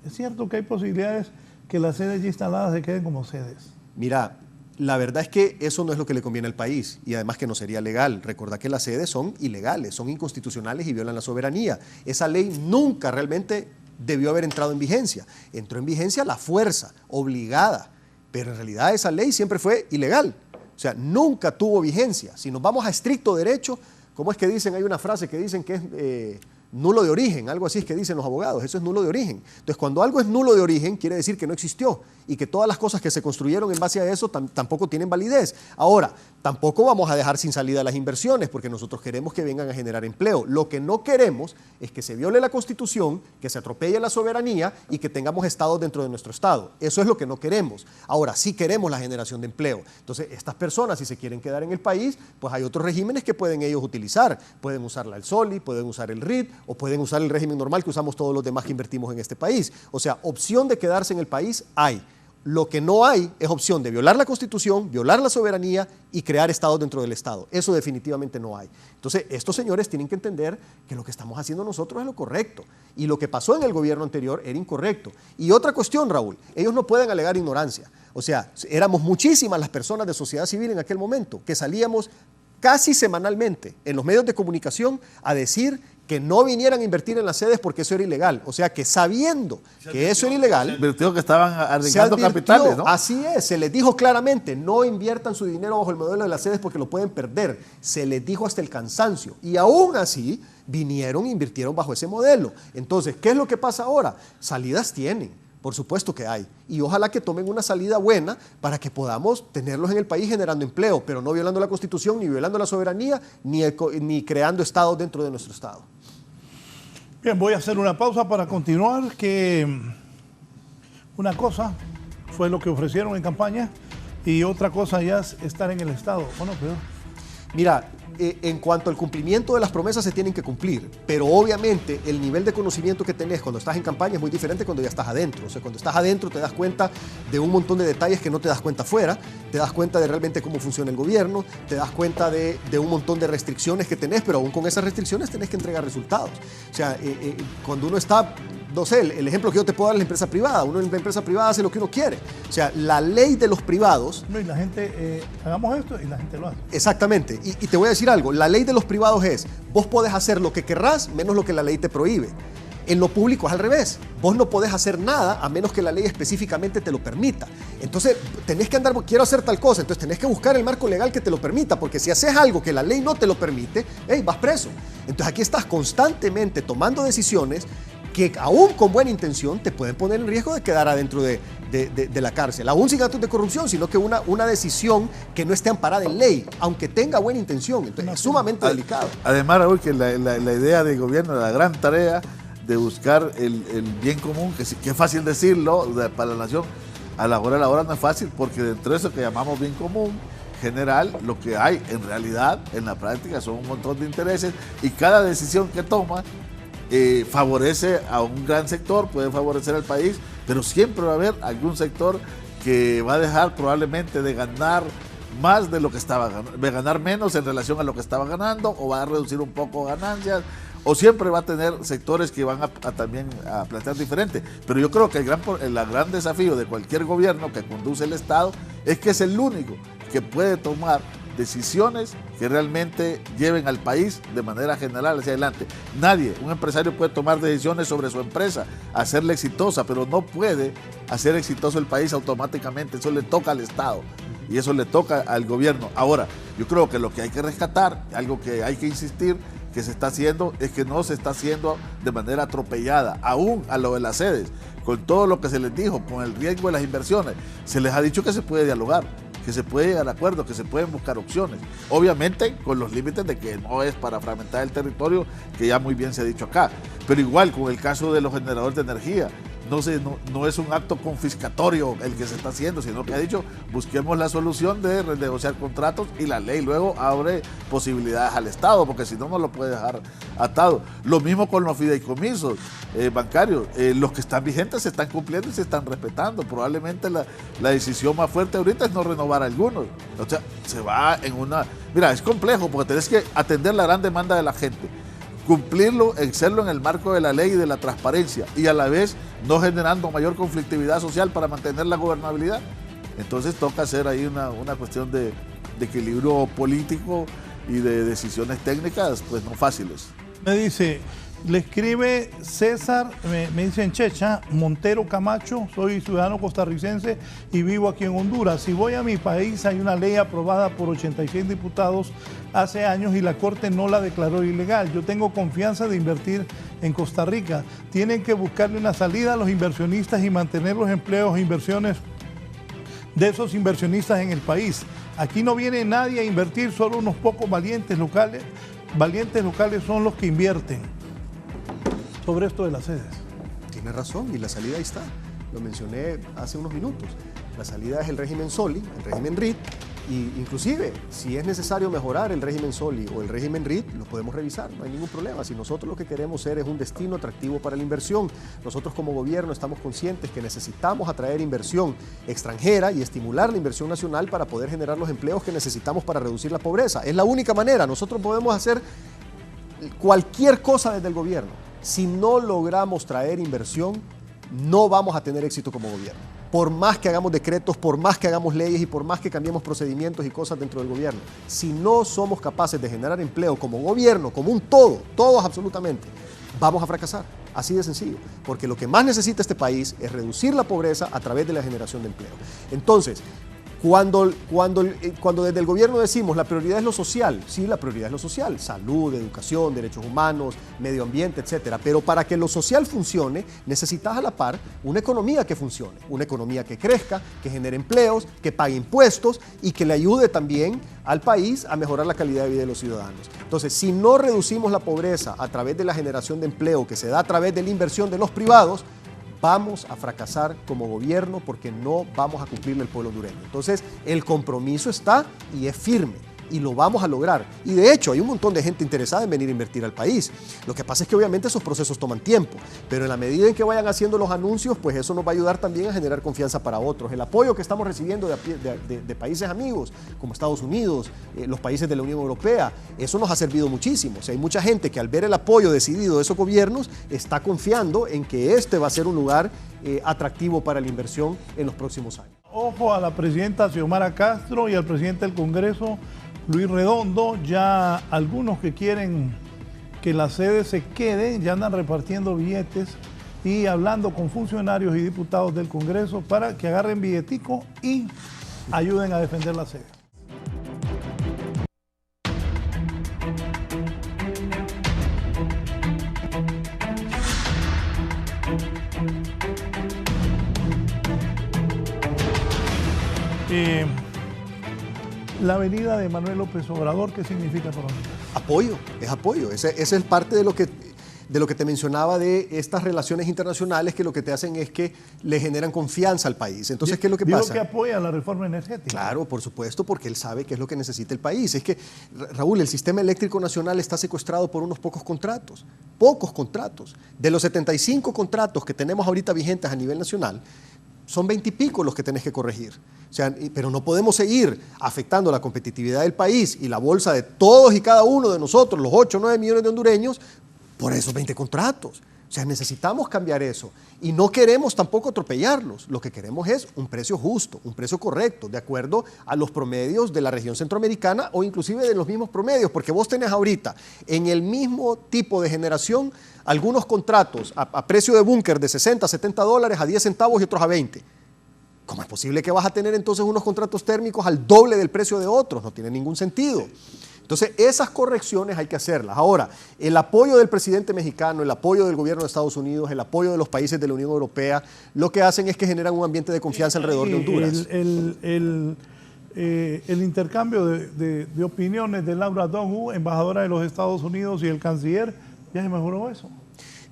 Es cierto que hay posibilidades que las sedes ya instaladas se queden como sedes. Mira, la verdad es que eso no es lo que le conviene al país y además que no sería legal. Recordad que las sedes son ilegales, son inconstitucionales y violan la soberanía. Esa ley nunca realmente debió haber entrado en vigencia. Entró en vigencia a la fuerza, obligada, pero en realidad esa ley siempre fue ilegal. O sea, nunca tuvo vigencia. Si nos vamos a estricto derecho, ¿cómo es que dicen? Hay una frase que dicen que es nulo de origen, algo así es que dicen los abogados, eso es nulo de origen. Entonces, cuando algo es nulo de origen, quiere decir que no existió y que todas las cosas que se construyeron en base a eso tampoco tienen validez. Ahora, tampoco vamos a dejar sin salida las inversiones, porque nosotros queremos que vengan a generar empleo. Lo que no queremos es que se viole la Constitución, que se atropelle la soberanía y que tengamos estados dentro de nuestro estado. Eso es lo que no queremos. Ahora, sí queremos la generación de empleo. Entonces, estas personas, si se quieren quedar en el país, pues hay otros regímenes que pueden ellos utilizar. Pueden usar el SOLI, pueden usar el RIT, o pueden usar el régimen normal que usamos todos los demás que invertimos en este país. O sea, opción de quedarse en el país hay. Lo que no hay es opción de violar la Constitución, violar la soberanía y crear estados dentro del Estado. Eso definitivamente no hay. Entonces, estos señores tienen que entender que lo que estamos haciendo nosotros es lo correcto. Y lo que pasó en el gobierno anterior era incorrecto. Y otra cuestión, Raúl, ellos no pueden alegar ignorancia. O sea, éramos muchísimas las personas de sociedad civil en aquel momento que salíamos casi semanalmente en los medios de comunicación a decir que no vinieran a invertir en las sedes porque eso era ilegal. O sea, que sabiendo que eso era ilegal, se advirtió que estaban arriesgando capitales, ¿no? Así es, se les dijo claramente, no inviertan su dinero bajo el modelo de las sedes porque lo pueden perder. Se les dijo hasta el cansancio. Y aún así, vinieron e invirtieron bajo ese modelo. Entonces, ¿qué es lo que pasa ahora? Salidas tienen. Por supuesto que hay. Y ojalá que tomen una salida buena para que podamos tenerlos en el país generando empleo, pero no violando la Constitución, ni violando la soberanía, ni creando estados dentro de nuestro estado. Bien, voy a hacer una pausa para continuar, que una cosa fue lo que ofrecieron en campaña y otra cosa ya es estar en el estado. ¿O no, Pedro? Mira, en cuanto al cumplimiento de las promesas se tienen que cumplir, pero obviamente el nivel de conocimiento que tenés cuando estás en campaña es muy diferente cuando ya estás adentro. O sea, cuando estás adentro te das cuenta de un montón de detalles que no te das cuenta afuera, te das cuenta de realmente cómo funciona el gobierno, te das cuenta de un montón de restricciones que tenés, pero aún con esas restricciones tenés que entregar resultados. O sea, cuando uno está, no sé, el ejemplo que yo te puedo dar es la empresa privada. Uno en la empresa privada hace lo que uno quiere. O sea, la ley de los privados... No, y la gente, hagamos esto y la gente lo hace. Exactamente. Y te voy a decir algo. La ley de los privados es, vos podés hacer lo que querrás menos lo que la ley te prohíbe. En lo público es al revés. Vos no podés hacer nada a menos que la ley específicamente te lo permita. Entonces, tenés que andar, quiero hacer tal cosa, entonces tenés que buscar el marco legal que te lo permita, porque si haces algo que la ley no te lo permite, vas preso. Entonces, aquí estás constantemente tomando decisiones que aún con buena intención te pueden poner en riesgo de quedar adentro de la cárcel, aún sin actos de corrupción, sino que una decisión que no esté amparada en ley, aunque tenga buena intención. Entonces, es sumamente delicado. Además, Raúl, que la idea del gobierno, la gran tarea de buscar el bien común, que es fácil decirlo para la nación, a la hora no es fácil, porque dentro de eso que llamamos bien común general, lo que hay en realidad, en la práctica, son un montón de intereses y cada decisión que toma favorece a un gran sector, puede favorecer al país, pero siempre va a haber algún sector que va a dejar probablemente de ganar más de lo que estaba ganando, de ganar menos en relación a lo que estaba ganando, o va a reducir un poco ganancias, o siempre va a tener sectores que van a también a plantear diferente. Pero yo creo que el gran desafío de cualquier gobierno que conduce el Estado es que es el único que puede tomar decisiones que realmente lleven al país de manera general hacia adelante. Nadie, un empresario puede tomar decisiones sobre su empresa, hacerla exitosa, pero no puede hacer exitoso el país automáticamente. Eso le toca al Estado y eso le toca al gobierno. Ahora, yo creo que lo que hay que rescatar, algo que hay que insistir que se está haciendo, es que no se está haciendo de manera atropellada, aún a lo de las sedes, con todo lo que se les dijo, con el riesgo de las inversiones. Se les ha dicho que se puede dialogar, que se puede llegar a acuerdos, que se pueden buscar opciones. Obviamente con los límites de que no es para fragmentar el territorio, que ya muy bien se ha dicho acá. Pero igual con el caso de los generadores de energía, no es un acto confiscatorio el que se está haciendo, sino que ha dicho, busquemos la solución de renegociar contratos y la ley luego abre posibilidades al Estado, porque si no, no lo puede dejar atado. Lo mismo con los fideicomisos bancarios. Los que están vigentes se están cumpliendo y se están respetando. Probablemente la decisión más fuerte ahorita es no renovar algunos. O sea, se va en una... Mira, es complejo porque tenés que atender la gran demanda de la gente, cumplirlo, hacerlo en el marco de la ley y de la transparencia y a la vez no generando mayor conflictividad social para mantener la gobernabilidad. Entonces toca hacer ahí una cuestión de equilibrio político y de decisiones técnicas pues no fáciles. Me dice, le escribe César, me dice en Checha, Montero Camacho, soy ciudadano costarricense y vivo aquí en Honduras. Si voy a mi país hay una ley aprobada por 86 diputados hace años y la Corte no la declaró ilegal. Yo tengo confianza de invertir en Costa Rica. Tienen que buscarle una salida a los inversionistas y mantener los empleos e inversiones de esos inversionistas en el país. Aquí no viene nadie a invertir, solo unos pocos valientes locales. Valientes locales son los que invierten. Sobre esto de las sedes. Tiene razón, y la salida ahí está. Lo mencioné hace unos minutos. La salida es el régimen Soli, el régimen RIT, y inclusive, si es necesario mejorar el régimen Soli o el régimen RIT, lo podemos revisar, no hay ningún problema. Si nosotros lo que queremos ser es un destino atractivo para la inversión, nosotros como gobierno estamos conscientes que necesitamos atraer inversión extranjera y estimular la inversión nacional para poder generar los empleos que necesitamos para reducir la pobreza. Es la única manera. Nosotros podemos hacer cualquier cosa desde el gobierno. Si no logramos traer inversión, no vamos a tener éxito como gobierno. Por más que hagamos decretos, por más que hagamos leyes y por más que cambiemos procedimientos y cosas dentro del gobierno, si no somos capaces de generar empleo como gobierno, como un todo, todos absolutamente, vamos a fracasar. Así de sencillo. Porque lo que más necesita este país es reducir la pobreza a través de la generación de empleo. Entonces, cuando desde el gobierno decimos la prioridad es lo social, sí, la prioridad es lo social, salud, educación, derechos humanos, medio ambiente, etcétera. Pero para que lo social funcione, necesitas a la par una economía que funcione, una economía que crezca, que genere empleos, que pague impuestos y que le ayude también al país a mejorar la calidad de vida de los ciudadanos. Entonces, si no reducimos la pobreza a través de la generación de empleo que se da a través de la inversión de los privados, vamos a fracasar como gobierno porque no vamos a cumplirle al pueblo hondureño. Entonces, el compromiso está y es firme y lo vamos a lograr. Y de hecho, hay un montón de gente interesada en venir a invertir al país. Lo que pasa es que obviamente esos procesos toman tiempo, pero en la medida en que vayan haciendo los anuncios, pues eso nos va a ayudar también a generar confianza para otros. El apoyo que estamos recibiendo de países amigos, como Estados Unidos, los países de la Unión Europea, eso nos ha servido muchísimo. O sea, hay mucha gente que al ver el apoyo decidido de esos gobiernos, está confiando en que este va a ser un lugar atractivo para la inversión en los próximos años. Ojo a la presidenta Xiomara Castro y al presidente del Congreso, Luis Redondo. Ya algunos que quieren que la sede se quede, ya andan repartiendo billetes y hablando con funcionarios y diputados del Congreso para que agarren billetico y ayuden a defender la sede. La venida de Manuel López Obrador, ¿qué significa para nosotros? Apoyo, es apoyo. Ese es parte de lo que te mencionaba de estas relaciones internacionales, que lo que te hacen es que le generan confianza al país. Entonces, ¿qué es lo que pasa? Digo que apoya la reforma energética. Claro, por supuesto, porque él sabe qué es lo que necesita el país. Es que, Raúl, el sistema eléctrico nacional está secuestrado por unos pocos contratos. Pocos contratos. De los 75 contratos que tenemos ahorita vigentes a nivel nacional, son 20 y pico los que tenés que corregir. O sea, pero no podemos seguir afectando la competitividad del país y la bolsa de todos y cada uno de nosotros, los 8 o 9 millones de hondureños, por esos 20 contratos. O sea, necesitamos cambiar eso. Y no queremos tampoco atropellarlos. Lo que queremos es un precio justo, un precio correcto, de acuerdo a los promedios de la región centroamericana o inclusive de los mismos promedios, porque vos tenés ahorita en el mismo tipo de generación algunos contratos a precio de búnker de 60, 70 dólares a 10 centavos y otros a 20. ¿Cómo es posible que vas a tener entonces unos contratos térmicos al doble del precio de otros? No tiene ningún sentido. Entonces, esas correcciones hay que hacerlas. Ahora, el apoyo del presidente mexicano, el apoyo del gobierno de Estados Unidos, el apoyo de los países de la Unión Europea, lo que hacen es que generan un ambiente de confianza alrededor de Honduras. El intercambio de opiniones de Laura Dongu, embajadora de los Estados Unidos, y el canciller, ¿ya se mejoró eso?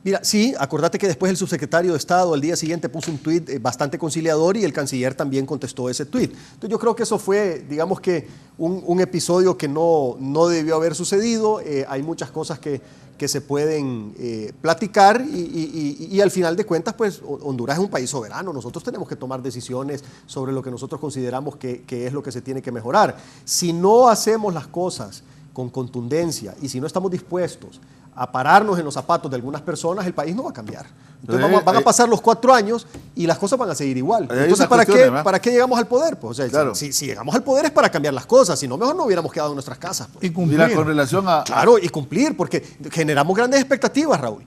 Mira, sí, acordate que después el subsecretario de Estado al día siguiente puso un tuit bastante conciliador y el canciller también contestó ese tuit. Entonces yo creo que eso fue, digamos que, un episodio que no debió haber sucedido. Hay muchas cosas que se pueden platicar y al final de cuentas, pues Honduras es un país soberano. Nosotros tenemos que tomar decisiones sobre lo que nosotros consideramos que es lo que se tiene que mejorar. Si no hacemos las cosas con contundencia y si no estamos dispuestos a pararnos en los zapatos de algunas personas, el país no va a cambiar. Entonces van a pasar los 4 años y las cosas van a seguir igual. Entonces, ¿para qué llegamos al poder? Pues, o sea, claro. si llegamos al poder es para cambiar las cosas, si no, mejor no hubiéramos quedado en nuestras casas. Pues. Y cumplir. Mira, con relación a... Claro, y cumplir, porque generamos grandes expectativas, Raúl.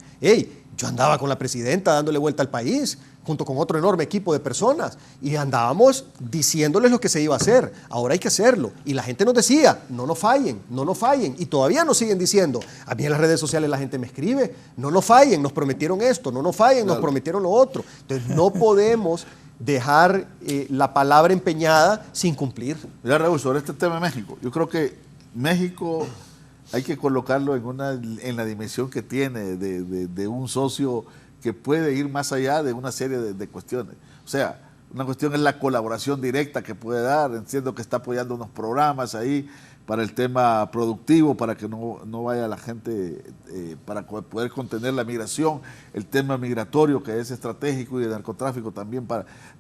Yo andaba con la presidenta dándole vuelta al país. junto con otro enorme equipo de personas, y andábamos diciéndoles lo que se iba a hacer. Ahora hay que hacerlo. Y la gente nos decía, no nos fallen, no nos fallen. Y todavía nos siguen diciendo. A mí en las redes sociales la gente me escribe, no nos fallen, nos prometieron esto, no nos fallen, nos prometieron lo otro. Entonces no podemos dejar la palabra empeñada sin cumplir. Mira, Raúl, sobre este tema de México, yo creo que México hay que colocarlo en la dimensión que tiene de un socio que puede ir más allá de una serie de cuestiones. O sea, una cuestión es la colaboración directa que puede dar. Entiendo que está apoyando unos programas ahí para el tema productivo, para que no vaya la gente, para poder contener la migración, el tema migratorio que es estratégico y de narcotráfico también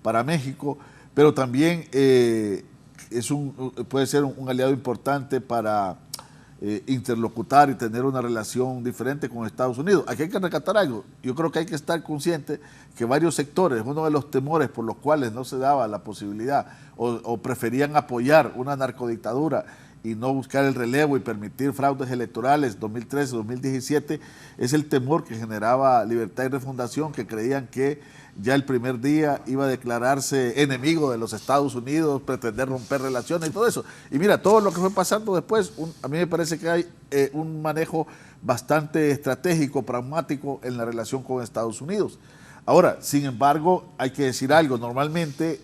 para México, pero también puede ser un aliado importante para interlocutar y tener una relación diferente con Estados Unidos. Aquí hay que rescatar algo. Yo creo que hay que estar consciente que varios sectores, uno de los temores por los cuales no se daba la posibilidad o preferían apoyar una narcodictadura y no buscar el relevo y permitir fraudes electorales 2013-2017, es el temor que generaba Libertad y Refundación, que creían que ya el primer día iba a declararse enemigo de los Estados Unidos, pretender romper relaciones y todo eso. Y mira, todo lo que fue pasando después, a mí me parece que hay un manejo bastante estratégico, pragmático en la relación con Estados Unidos. Ahora, sin embargo, hay que decir algo. Normalmente,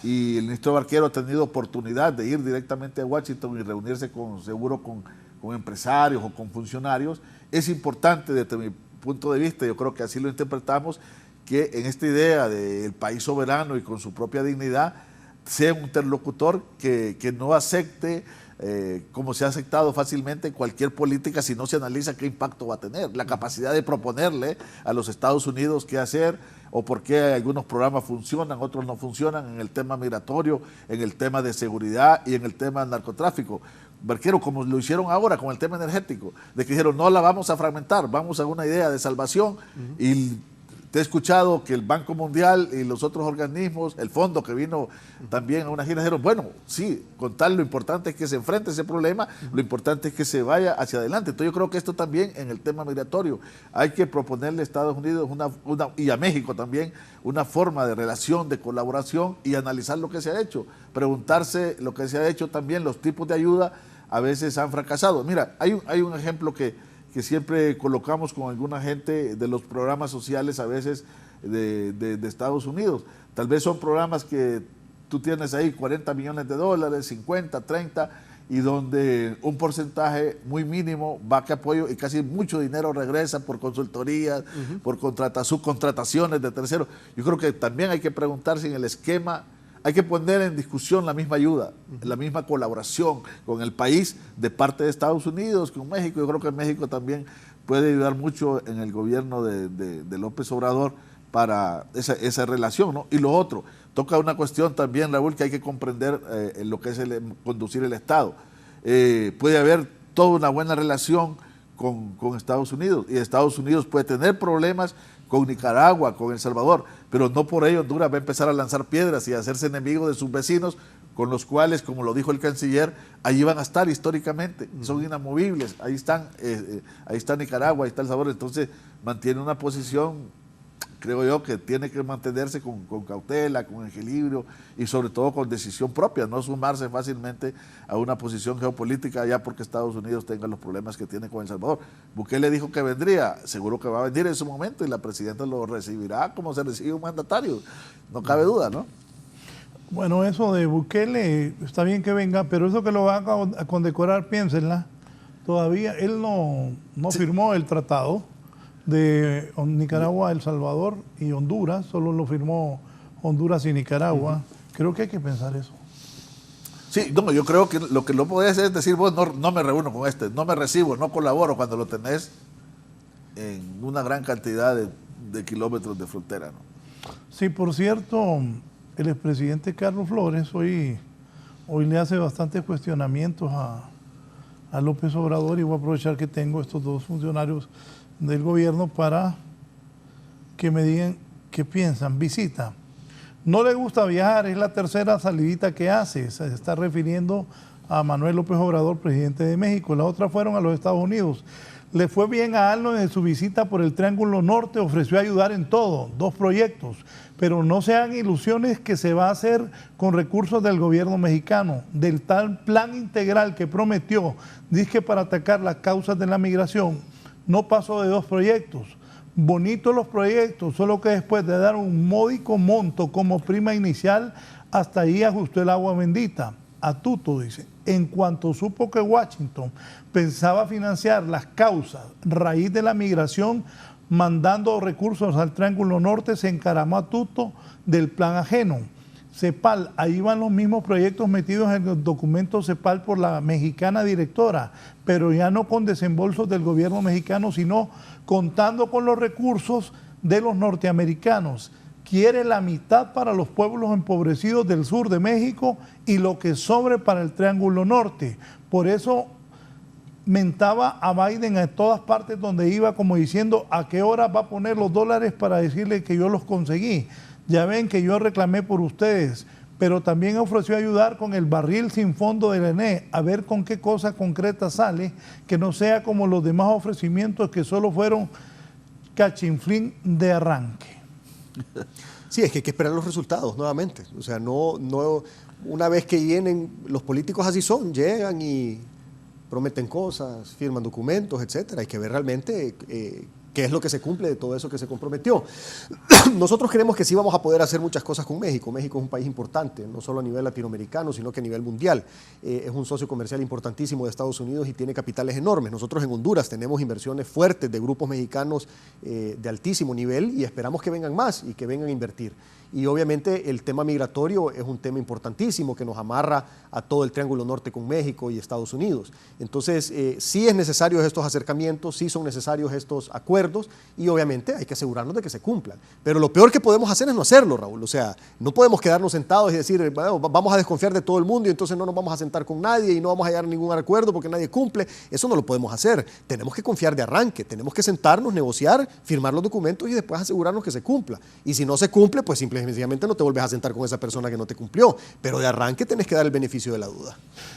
y el ministro Barquero ha tenido oportunidad de ir directamente a Washington y reunirse seguro con empresarios o con funcionarios. Es importante desde mi punto de vista, yo creo que así lo interpretamos, que en esta idea del país soberano y con su propia dignidad, sea un interlocutor que no acepte, como se ha aceptado fácilmente, cualquier política si no se analiza qué impacto va a tener, la capacidad de proponerle a los Estados Unidos qué hacer o por qué algunos programas funcionan, otros no funcionan en el tema migratorio, en el tema de seguridad y en el tema del narcotráfico. Barquero, como lo hicieron ahora con el tema energético, de que dijeron no la vamos a fragmentar, vamos a una idea de salvación. Y te he escuchado que el Banco Mundial y los otros organismos, el fondo que vino también a una gira, dijeron, bueno, sí, con tal lo importante es que se enfrente ese problema, lo importante es que se vaya hacia adelante. Entonces yo creo que esto también en el tema migratorio, hay que proponerle a Estados Unidos y a México también una forma de relación, de colaboración y analizar lo que se ha hecho, preguntarse lo que se ha hecho también, los tipos de ayuda a veces han fracasado. Mira, hay un ejemplo que siempre colocamos con alguna gente de los programas sociales a veces de Estados Unidos. Tal vez son programas que tú tienes ahí 40 millones de dólares, 50, 30, y donde un porcentaje muy mínimo va que apoyo y casi mucho dinero regresa por consultorías, por subcontrataciones de terceros. Yo creo que también hay que preguntarse en el esquema. Hay que poner en discusión la misma ayuda, la misma colaboración con el país de parte de Estados Unidos, con México. Yo creo que México también puede ayudar mucho en el gobierno de López Obrador para esa relación, ¿no? Y lo otro, toca una cuestión también, Raúl, que hay que comprender en lo que es conducir el Estado. Puede haber toda una buena relación con Estados Unidos, y Estados Unidos puede tener problemas con Nicaragua, con El Salvador, pero no por ello Honduras va a empezar a lanzar piedras y a hacerse enemigo de sus vecinos, con los cuales, como lo dijo el canciller, allí van a estar históricamente, son inamovibles, ahí está Nicaragua, ahí está El Salvador. Entonces mantiene una posición, creo yo, que tiene que mantenerse con cautela, con equilibrio y sobre todo con decisión propia, no sumarse fácilmente a una posición geopolítica ya porque Estados Unidos tenga los problemas que tiene con El Salvador. Bukele dijo que vendría, seguro que va a venir en su momento y la presidenta lo recibirá como se recibe un mandatario, no cabe duda, ¿no? Bueno, eso de Bukele, está bien que venga, pero eso que lo van a condecorar, piénsenla, todavía él no firmó el tratado de Nicaragua, El Salvador y Honduras, solo lo firmó Honduras y Nicaragua. Creo que hay que pensar eso. Sí, no, yo creo que lo que no podés es decir, vos no me reúno con no me recibo, no colaboro cuando lo tenés en una gran cantidad de kilómetros de frontera, ¿no? Sí, por cierto, el expresidente Carlos Flores hoy le hace bastantes cuestionamientos a López Obrador, y voy a aprovechar que tengo estos dos funcionarios del gobierno para que me digan qué piensan. Visita. No le gusta viajar, es la tercera salidita que hace. Se está refiriendo a Manuel López Obrador, presidente de México. La otra fueron a los Estados Unidos. Le fue bien a Arnold en su visita por el Triángulo Norte, ofreció ayudar en todo, 2 proyectos, pero no se hagan ilusiones que se va a hacer con recursos del gobierno mexicano, del tal plan integral que prometió, dice, para atacar las causas de la migración. No pasó de 2 proyectos. Bonitos los proyectos, solo que después de dar un módico monto como prima inicial, hasta ahí ajustó el agua bendita. A Tuto, dice, en cuanto supo que Washington pensaba financiar las causas raíz de la migración, mandando recursos al Triángulo Norte, se encaramó a Tuto del plan ajeno. CEPAL, ahí van los mismos proyectos metidos en el documento CEPAL por la mexicana directora, pero ya no con desembolsos del gobierno mexicano, sino contando con los recursos de los norteamericanos. Quiere la mitad para los pueblos empobrecidos del sur de México y lo que sobre para el Triángulo Norte. Por eso mentaba a Biden a todas partes donde iba, como diciendo a qué hora va a poner los dólares para decirle que yo los conseguí. Ya ven que yo reclamé por ustedes, pero también ofreció ayudar con el barril sin fondo del ENE, a ver con qué cosa concreta sale, que no sea como los demás ofrecimientos que solo fueron cachinflín de arranque. Sí, es que hay que esperar los resultados nuevamente. O sea, no, una vez que vienen, los políticos así son, llegan y prometen cosas, firman documentos, etcétera. Hay que ver realmente qué es lo que se cumple de todo eso que se comprometió. Nosotros creemos que sí vamos a poder hacer muchas cosas con México. México es un país importante, no solo a nivel latinoamericano, sino que a nivel mundial. Es un socio comercial importantísimo de Estados Unidos y tiene capitales enormes. Nosotros en Honduras tenemos inversiones fuertes de grupos mexicanos de altísimo nivel y esperamos que vengan más y que vengan a invertir. Y obviamente el tema migratorio es un tema importantísimo que nos amarra a todo el Triángulo Norte con México y Estados Unidos. Entonces, sí es necesario estos acercamientos, sí son necesarios estos acuerdos y obviamente hay que asegurarnos de que se cumplan. Pero lo peor que podemos hacer es no hacerlo, Raúl. O sea, no podemos quedarnos sentados y decir, bueno, vamos a desconfiar de todo el mundo y entonces no nos vamos a sentar con nadie y no vamos a llegar a ningún acuerdo porque nadie cumple. Eso no lo podemos hacer. Tenemos que confiar de arranque, tenemos que sentarnos, negociar, firmar los documentos y después asegurarnos que se cumpla. Y si no se cumple, pues simplemente sencillamente no te vuelves a sentar con esa persona que no te cumplió, pero de arranque tenés que dar el beneficio de la duda.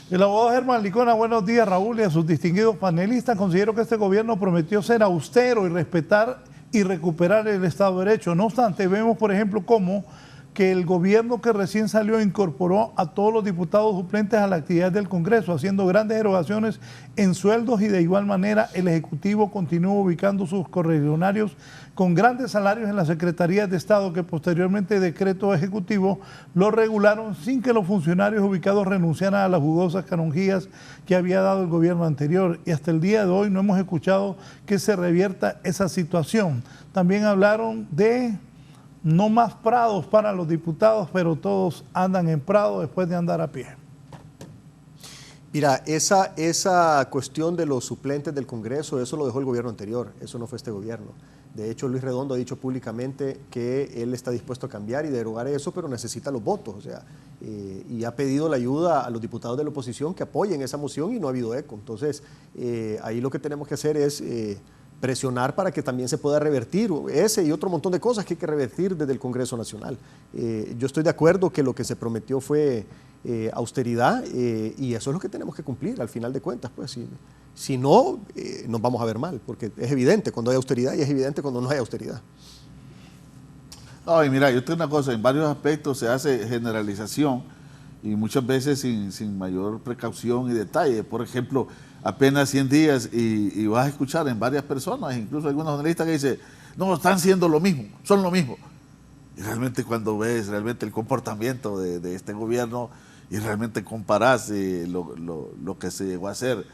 El abogado Germán Licona, buenos días, Raúl, y a sus distinguidos panelistas. Considero que este gobierno prometió ser austero y respetar y recuperar el Estado de Derecho. No obstante, vemos, por ejemplo, cómo que el gobierno que recién salió incorporó a todos los diputados suplentes a la actividad del Congreso, haciendo grandes erogaciones en sueldos, y de igual manera el Ejecutivo continúa ubicando sus correligionarios con grandes salarios en las secretarías de Estado, que posteriormente decreto ejecutivo lo regularon sin que los funcionarios ubicados renunciaran a las jugosas canonjías que había dado el gobierno anterior, y hasta el día de hoy no hemos escuchado que se revierta esa situación. También hablaron de no más prados para los diputados, pero todos andan en prado después de andar a pie. Mira, esa cuestión de los suplentes del Congreso, eso lo dejó el gobierno anterior, eso no fue este gobierno. De hecho, Luis Redondo ha dicho públicamente que él está dispuesto a cambiar y derogar eso, pero necesita los votos, o sea, y ha pedido la ayuda a los diputados de la oposición que apoyen esa moción y no ha habido eco. Entonces, ahí lo que tenemos que hacer es presionar para que también se pueda revertir ese y otro montón de cosas que hay que revertir desde el Congreso Nacional. Yo estoy de acuerdo que lo que se prometió fue austeridad y eso es lo que tenemos que cumplir al final de cuentas, pues si no, nos vamos a ver mal, porque es evidente cuando hay austeridad y es evidente cuando no hay austeridad. No, y mira, yo tengo una cosa, en varios aspectos se hace generalización y muchas veces sin mayor precaución y detalle. Por ejemplo, apenas 100 días y vas a escuchar en varias personas, incluso algunos analistas que dicen, no, están siendo lo mismo, son lo mismo. Y realmente cuando ves realmente el comportamiento de este gobierno y realmente comparás lo que se llegó a hacer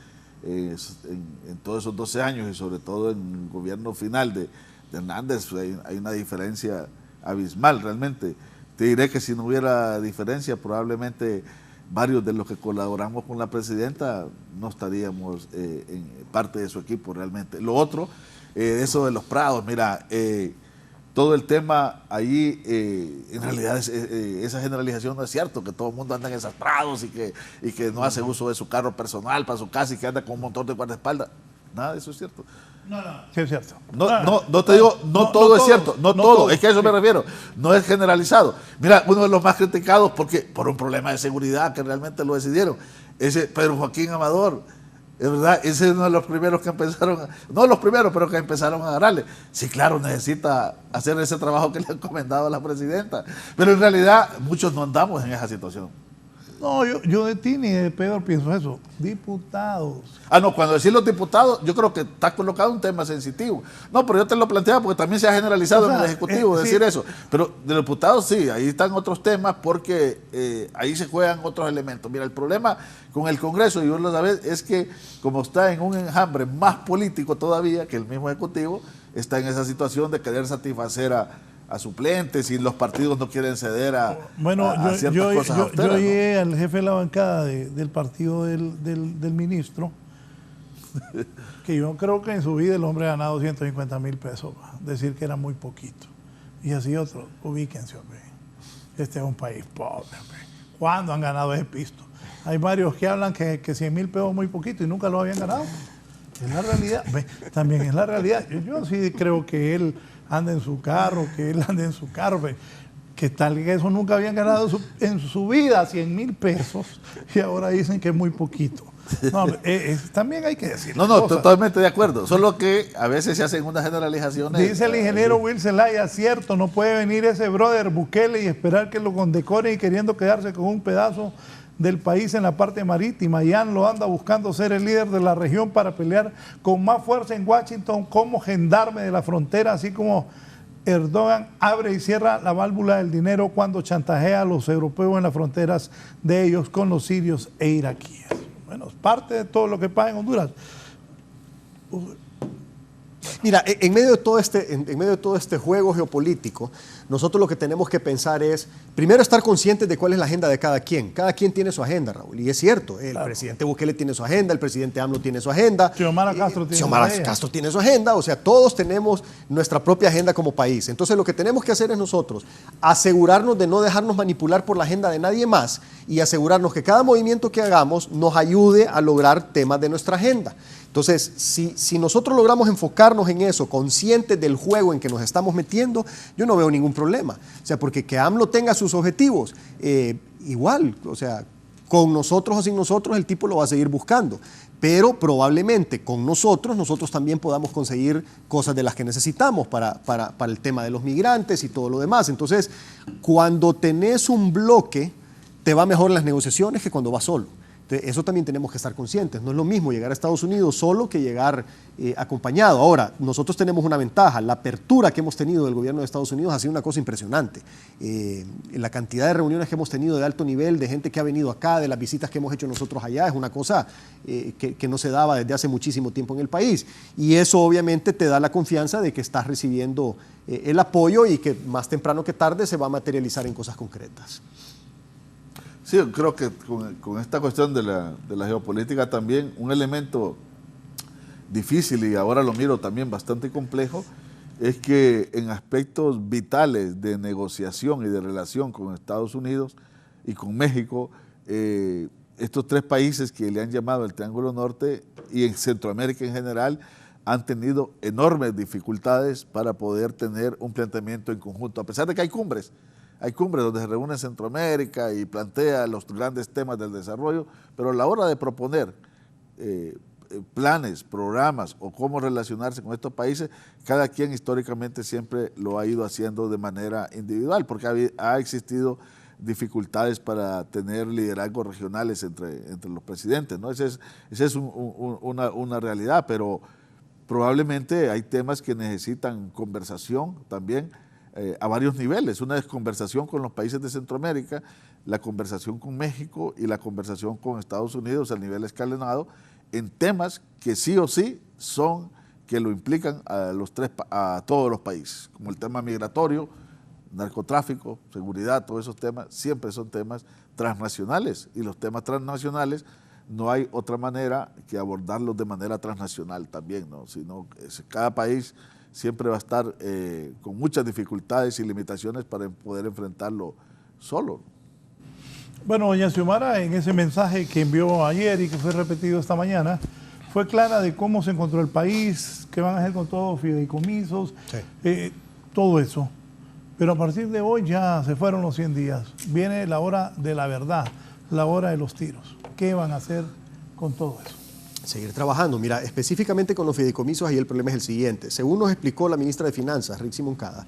en todos esos 12 años y sobre todo en el gobierno final de Hernández, hay una diferencia abismal realmente. Te diré que si no hubiera diferencia, probablemente varios de los que colaboramos con la presidenta no estaríamos en parte de su equipo realmente. Lo otro, eso de los prados, mira, todo el tema ahí, en realidad esa generalización no es cierto, que todo el mundo anda en esos prados y que no hace uso de su carro personal para su casa y que anda con un montón de guardaespaldas. Nada de eso es cierto. No, sí es cierto. No te digo, no todo es cierto, no todo, es que a eso me refiero, no es generalizado. Mira, uno de los más criticados, porque por un problema de seguridad que realmente lo decidieron, ese Pedro Joaquín Amador, Es verdad, ese es uno de los primeros que empezaron, no los primeros, pero que empezaron a agarrarle. Sí, claro, necesita hacer ese trabajo que le ha encomendado a la presidenta. Pero en realidad muchos no andamos en esa situación. No, yo de ti ni de peor pienso eso. Diputados. Ah, no, cuando decís los diputados, yo creo que está colocado un tema sensitivo. No, pero yo te lo planteaba porque también se ha generalizado, o sea, en el Ejecutivo decir eso. Pero de los diputados sí, ahí están otros temas porque ahí se juegan otros elementos. Mira, el problema con el Congreso, y vos lo sabés, es que como está en un enjambre más político todavía que el mismo Ejecutivo, está en esa situación de querer satisfacer a suplentes y los partidos no quieren ceder a ciertas cosas austeras, yo llegué al jefe de la bancada del partido del ministro, que yo creo que en su vida el hombre ha ganado 150,000 pesos, decir que era muy poquito. Y así otros, ubíquense, hombre. Este es un país pobre, hombre. ¿Cuándo han ganado ese pisto? Hay varios que hablan que 100,000 pesos es muy poquito y nunca lo habían ganado. Es la realidad, también es la realidad. Yo sí creo que él anda en su carro, que tal que eso nunca habían ganado en su vida 100,000 pesos y ahora dicen que es muy poquito. No, también hay que decirlo. No, totalmente de acuerdo, solo que a veces se hacen unas generalizaciones. Dice el ingeniero Will Zelaya, cierto, no puede venir ese brother Bukele y esperar que lo condecoren y queriendo quedarse con un pedazo del país en la parte marítima. Jan lo anda buscando ser el líder de la región para pelear con más fuerza en Washington como gendarme de la frontera, así como Erdogan abre y cierra la válvula del dinero cuando chantajea a los europeos en las fronteras de ellos con los sirios e iraquíes. Bueno, es parte de todo lo que pasa en Honduras. Mira, en medio de todo este juego geopolítico, nosotros lo que tenemos que pensar es, primero, estar conscientes de cuál es la agenda de cada quien. Cada quien tiene su agenda, Raúl, y es cierto, el presidente Bukele tiene su agenda, el presidente AMLO tiene su agenda, Xiomara Castro tiene su agenda, o sea, todos tenemos nuestra propia agenda como país. Entonces, lo que tenemos que hacer es nosotros asegurarnos de no dejarnos manipular por la agenda de nadie más y asegurarnos que cada movimiento que hagamos nos ayude a lograr temas de nuestra agenda. Entonces, si nosotros logramos enfocarnos en eso, conscientes del juego en que nos estamos metiendo, yo no veo ningún problema. O sea, porque que AMLO tenga sus objetivos, igual, o sea, con nosotros o sin nosotros, el tipo lo va a seguir buscando. Pero probablemente con nosotros también podamos conseguir cosas de las que necesitamos para el tema de los migrantes y todo lo demás. Entonces, cuando tenés un bloque, te va mejor en las negociaciones que cuando vas solo. Eso también tenemos que estar conscientes. No es lo mismo llegar a Estados Unidos solo que llegar acompañado. Ahora, nosotros tenemos una ventaja. La apertura que hemos tenido del gobierno de Estados Unidos ha sido una cosa impresionante. La cantidad de reuniones que hemos tenido de alto nivel, de gente que ha venido acá, de las visitas que hemos hecho nosotros allá, es una cosa que no se daba desde hace muchísimo tiempo en el país. Y eso obviamente te da la confianza de que estás recibiendo el apoyo y que más temprano que tarde se va a materializar en cosas concretas. Sí, creo que con esta cuestión de la geopolítica también un elemento difícil, y ahora lo miro también bastante complejo, es que en aspectos vitales de negociación y de relación con Estados Unidos y con México, estos tres países que le han llamado el Triángulo Norte y en Centroamérica en general han tenido enormes dificultades para poder tener un planteamiento en conjunto, a pesar de que hay cumbres. Hay cumbres donde se reúne Centroamérica y plantea los grandes temas del desarrollo, pero a la hora de proponer planes, programas o cómo relacionarse con estos países, cada quien históricamente siempre lo ha ido haciendo de manera individual, porque ha existido dificultades para tener liderazgos regionales entre los presidentes, ¿no? Esa es una realidad, pero probablemente hay temas que necesitan conversación también, a varios niveles. Una es conversación con los países de Centroamérica, la conversación con México y la conversación con Estados Unidos a nivel escalonado en temas que sí o sí que lo implican a todos los países, como el tema migratorio, narcotráfico, seguridad, todos esos temas siempre son temas transnacionales, y los temas transnacionales no hay otra manera que abordarlos de manera transnacional también, ¿no? Sino cada país siempre va a estar con muchas dificultades y limitaciones para poder enfrentarlo solo. Bueno, doña Xiomara, en ese mensaje que envió ayer y que fue repetido esta mañana, fue clara de cómo se encontró el país, qué van a hacer con todos los fideicomisos, sí, todo eso. Pero a partir de hoy ya se fueron los 100 días. Viene la hora de la verdad, la hora de los tiros. ¿Qué van a hacer con todo eso? Seguir trabajando. Mira, específicamente con los fideicomisos, ahí el problema es el siguiente. Según nos explicó la ministra de Finanzas, Rixi Moncada,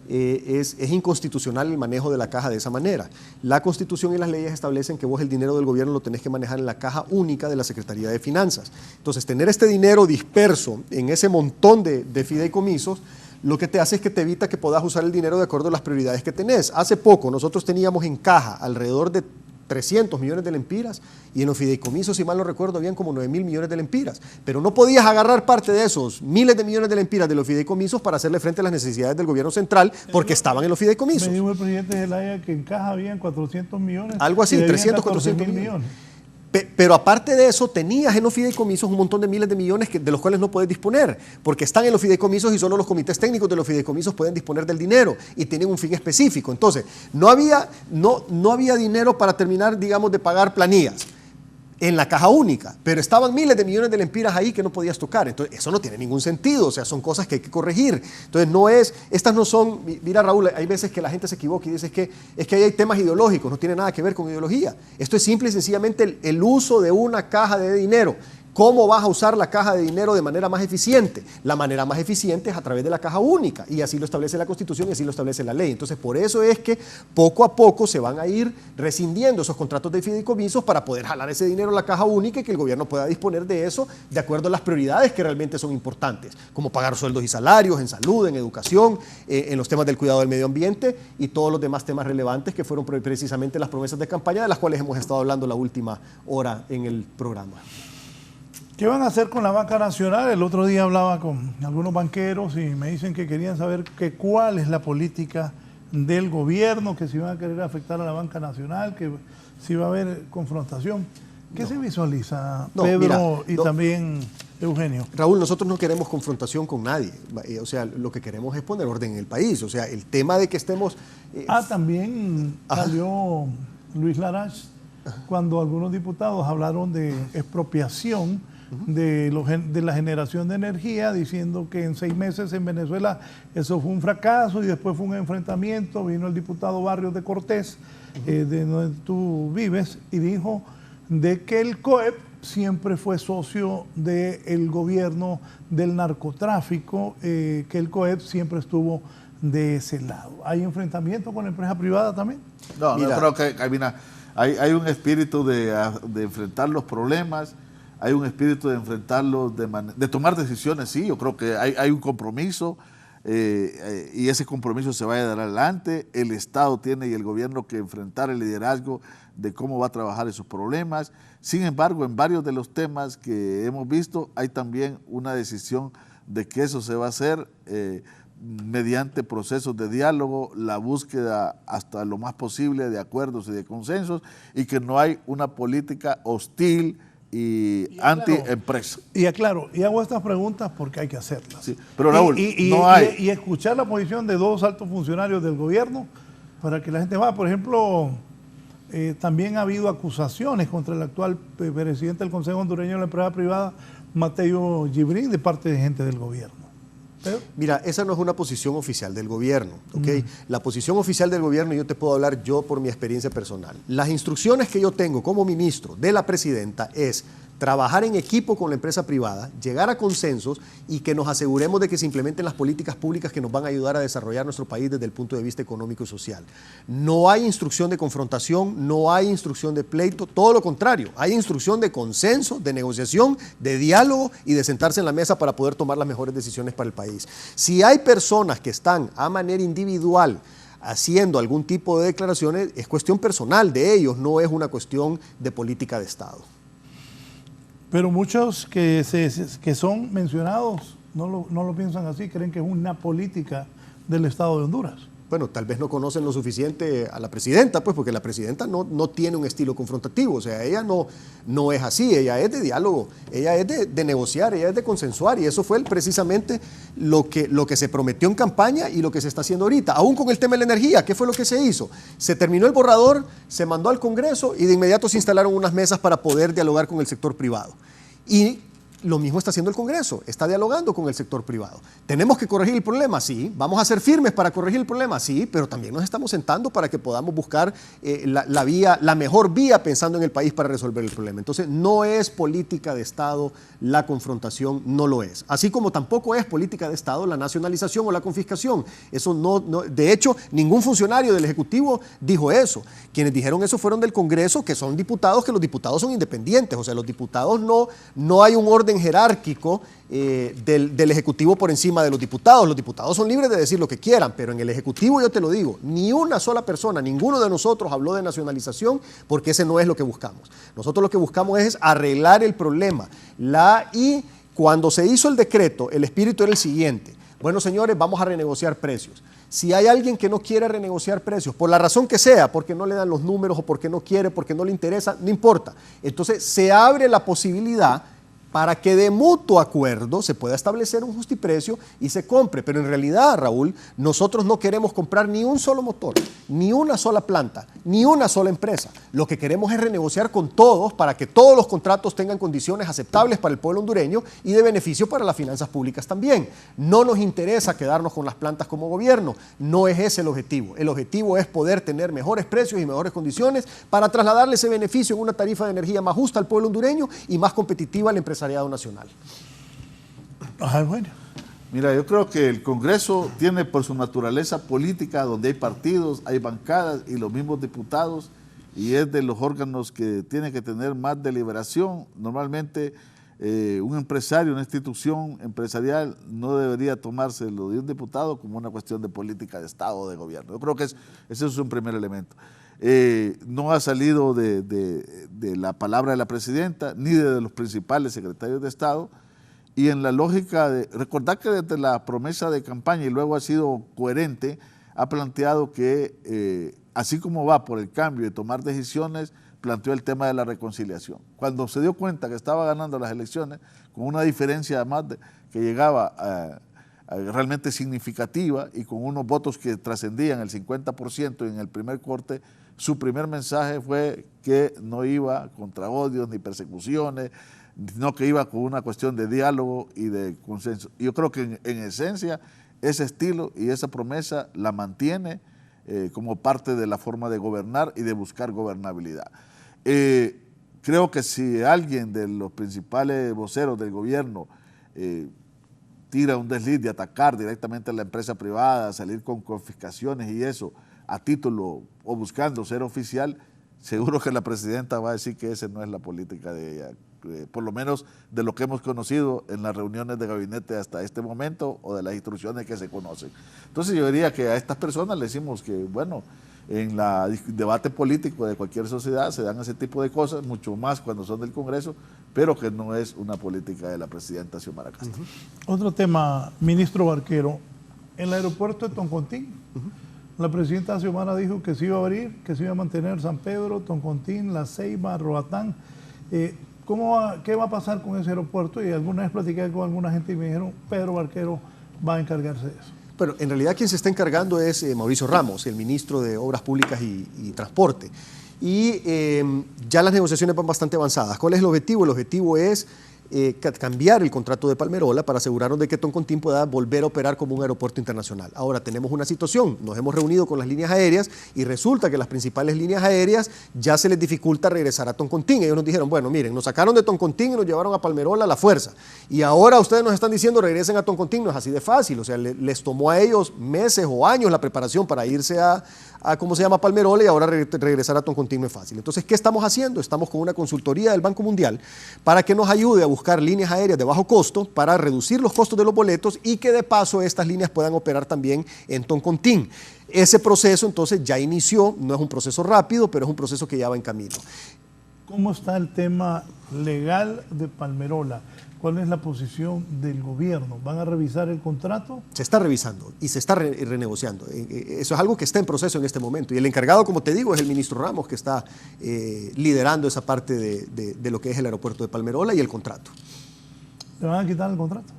es inconstitucional el manejo de la caja de esa manera. La Constitución y las leyes establecen que vos el dinero del gobierno lo tenés que manejar en la caja única de la Secretaría de Finanzas. Entonces, tener este dinero disperso en ese montón de fideicomisos, lo que te hace es que te evita que puedas usar el dinero de acuerdo a las prioridades que tenés. Hace poco nosotros teníamos en caja alrededor de 300 millones de lempiras y en los fideicomisos, si mal no recuerdo, habían como 9.000 millones de lempiras. Pero no podías agarrar parte de esos miles de millones de lempiras de los fideicomisos para hacerle frente a las necesidades del gobierno central porque estaban en los fideicomisos. Me dijo el presidente Zelaya que en caja habían 400 millones. Algo así, 300, 400 millones. Pero aparte de eso, tenías en los fideicomisos un montón de miles de millones de los cuales no puedes disponer, porque están en los fideicomisos y solo los comités técnicos de los fideicomisos pueden disponer del dinero y tienen un fin específico. Entonces, no había dinero para terminar, digamos, de pagar planillas en la caja única, pero estaban miles de millones de lempiras ahí que no podías tocar. Entonces, eso no tiene ningún sentido, o sea, son cosas que hay que corregir. Entonces, estas no son, mira Raúl, hay veces que la gente se equivoca y dice es que ahí hay temas ideológicos, no tiene nada que ver con ideología. Esto es simple y sencillamente el uso de una caja de dinero. ¿Cómo vas a usar la caja de dinero de manera más eficiente? La manera más eficiente es a través de la caja única y así lo establece la Constitución y así lo establece la ley. Entonces, por eso es que poco a poco se van a ir rescindiendo esos contratos de fideicomisos para poder jalar ese dinero a la caja única y que el gobierno pueda disponer de eso de acuerdo a las prioridades que realmente son importantes, como pagar sueldos y salarios en salud, en educación, en los temas del cuidado del medio ambiente y todos los demás temas relevantes que fueron precisamente las promesas de campaña de las cuales hemos estado hablando la última hora en el programa. ¿Qué van a hacer con la banca nacional? El otro día hablaba con algunos banqueros y me dicen que querían saber cuál es la política del gobierno, que si van a querer afectar a la banca nacional, que si va a haber confrontación. ¿Qué se visualiza, Pedro, y también Eugenio? Raúl, nosotros no queremos confrontación con nadie. O sea, lo que queremos es poner orden en el país. O sea, el tema de que estemos... También salió Luis Larach cuando algunos diputados hablaron de expropiación de la generación de energía, diciendo que en 6 meses en Venezuela eso fue un fracaso y después fue un enfrentamiento. Vino el diputado Barrios de Cortés, de donde tú vives, y dijo de que el COEP siempre fue socio del gobierno del narcotráfico, que el COEP siempre estuvo de ese lado. ¿Hay enfrentamiento con la empresa privada también? No, yo creo que hay un espíritu de enfrentar los problemas, hay un espíritu de enfrentarlos, de tomar decisiones, sí, yo creo que hay un compromiso y ese compromiso se va a dar adelante. El Estado tiene y el gobierno que enfrentar el liderazgo de cómo va a trabajar esos problemas. Sin embargo, en varios de los temas que hemos visto, hay también una decisión de que eso se va a hacer mediante procesos de diálogo, la búsqueda hasta lo más posible de acuerdos y de consensos, y que no hay una política hostil y anti-empresa. Y aclaro, y hago estas preguntas porque hay que hacerlas. Sí, pero Raúl, y escuchar la posición de 2 altos funcionarios del gobierno para que la gente va. Por ejemplo, también ha habido acusaciones contra el actual presidente del Consejo Hondureño de la Empresa Privada, Mateo Gibrín, de parte de gente del gobierno. ¿Pero? Mira, esa no es una posición oficial del gobierno, ¿ok? La posición oficial del gobierno, yo te puedo hablar yo por mi experiencia personal. Las instrucciones que yo tengo como ministro de la presidenta es trabajar en equipo con la empresa privada, llegar a consensos y que nos aseguremos de que se implementen las políticas públicas que nos van a ayudar a desarrollar nuestro país desde el punto de vista económico y social. No hay instrucción de confrontación, no hay instrucción de pleito, todo lo contrario, hay instrucción de consenso, de negociación, de diálogo y de sentarse en la mesa para poder tomar las mejores decisiones para el país. Si hay personas que están a manera individual haciendo algún tipo de declaraciones, es cuestión personal de ellos, no es una cuestión de política de Estado. Pero muchos que son mencionados no lo piensan así, creen que es una política del Estado de Honduras. Bueno, tal vez no conocen lo suficiente a la presidenta, pues, porque la presidenta no tiene un estilo confrontativo, o sea, ella no es así, ella es de diálogo, ella es de negociar, ella es de consensuar, y eso fue precisamente lo que se prometió en campaña y lo que se está haciendo ahorita. Aún con el tema de la energía, ¿qué fue lo que se hizo? Se terminó el borrador, se mandó al Congreso y de inmediato se instalaron unas mesas para poder dialogar con el sector privado. Y Lo mismo está haciendo el Congreso, está dialogando con el sector privado. ¿Tenemos que corregir el problema? Sí. ¿Vamos a ser firmes para corregir el problema? Sí, pero también nos estamos sentando para que podamos buscar la mejor vía pensando en el país para resolver el problema. Entonces, no es política de Estado la confrontación, no lo es. Así como tampoco es política de Estado la nacionalización o la confiscación. Eso no, de hecho, ningún funcionario del Ejecutivo dijo eso. Quienes dijeron eso fueron del Congreso, que son diputados, que los diputados son independientes. O sea, los diputados no hay un orden jerárquico del Ejecutivo por encima de los diputados. Los diputados son libres de decir lo que quieran, pero en el Ejecutivo yo te lo digo, ni una sola persona, ninguno de nosotros habló de nacionalización porque ese no es lo que buscamos. Nosotros lo que buscamos es arreglar el problema. Y cuando se hizo el decreto, el espíritu era el siguiente: bueno, señores, vamos a renegociar precios. Si hay alguien que no quiere renegociar precios, por la razón que sea, porque no le dan los números o porque no quiere, porque no le interesa, no importa. Entonces se abre la posibilidad para que de mutuo acuerdo se pueda establecer un justiprecio y se compre. Pero en realidad, Raúl, nosotros no queremos comprar ni un solo motor, ni una sola planta, ni una sola empresa. Lo que queremos es renegociar con todos para que todos los contratos tengan condiciones aceptables para el pueblo hondureño y de beneficio para las finanzas públicas también. No nos interesa quedarnos con las plantas como gobierno, no es ese el objetivo. El objetivo es poder tener mejores precios y mejores condiciones para trasladarle ese beneficio en una tarifa de energía más justa al pueblo hondureño y más competitiva al empresariado nacional. Bueno. Mira, yo creo que el Congreso tiene por su naturaleza política, donde hay partidos, hay bancadas y los mismos diputados, y es de los órganos que tiene que tener más deliberación. Normalmente un empresario, una institución empresarial no debería tomarse lo de un diputado como una cuestión de política de Estado o de gobierno. Yo creo que ese es un primer elemento. No ha salido de la palabra de la presidenta ni de los principales secretarios de Estado, y en la lógica de recordar que desde la promesa de campaña y luego ha sido coherente, ha planteado que así como va por el cambio y tomar decisiones, planteó el tema de la reconciliación. Cuando se dio cuenta que estaba ganando las elecciones con una diferencia más que llegaba realmente significativa y con unos votos que trascendían el 50% en el primer corte, su primer mensaje fue que no iba contra odios ni persecuciones, sino que iba con una cuestión de diálogo y de consenso. Yo creo que en esencia ese estilo y esa promesa la mantiene como parte de la forma de gobernar y de buscar gobernabilidad. Creo que si alguien de los principales voceros del gobierno tira un desliz de atacar directamente a la empresa privada, salir con confiscaciones y eso a título o buscando ser oficial, seguro que la presidenta va a decir que esa no es la política de ella, por lo menos de lo que hemos conocido en las reuniones de gabinete hasta este momento o de las instrucciones que se conocen. Entonces yo diría que a estas personas le decimos que, bueno, en el debate político de cualquier sociedad se dan ese tipo de cosas, mucho más cuando son del Congreso, pero que no es una política de la presidenta Xiomara Castro. Otro tema, ministro Barquero, en el aeropuerto de Toncontín, la presidenta Xiomara dijo que se iba a abrir, que se iba a mantener San Pedro, Toncontín, La Ceiba, Roatán. ¿Qué va a pasar con ese aeropuerto? Y alguna vez platiqué con alguna gente y me dijeron, Pedro Barquero va a encargarse de eso. Pero en realidad quien se está encargando es Mauricio Ramos, el ministro de Obras Públicas y Transporte. Y ya las negociaciones van bastante avanzadas. ¿Cuál es el objetivo? El objetivo es cambiar el contrato de Palmerola para asegurarnos de que Toncontín pueda volver a operar como un aeropuerto internacional. Ahora tenemos una situación, nos hemos reunido con las líneas aéreas y resulta que las principales líneas aéreas ya se les dificulta regresar a Toncontín. Ellos nos dijeron, bueno, miren, nos sacaron de Toncontín y nos llevaron a Palmerola a la fuerza. Y ahora ustedes nos están diciendo regresen a Toncontín, no es así de fácil. O sea, les tomó a ellos meses o años la preparación para irse a ¿cómo se llama? Palmerola, y ahora regresar a Toncontín no es fácil. Entonces, ¿qué estamos haciendo? Estamos con una consultoría del Banco Mundial para que nos ayude a buscar líneas aéreas de bajo costo para reducir los costos de los boletos y que de paso estas líneas puedan operar también en Toncontín. Ese proceso entonces ya inició, no es un proceso rápido, pero es un proceso que ya va en camino. ¿Cómo está el tema legal de Palmerola? ¿Cuál es la posición del gobierno? ¿Van a revisar el contrato? Se está revisando y se está renegociando. Eso es algo que está en proceso en este momento. Y el encargado, como te digo, es el ministro Ramos, que está liderando esa parte de lo que es el aeropuerto de Palmerola y el contrato. ¿Le van a quitar el contrato?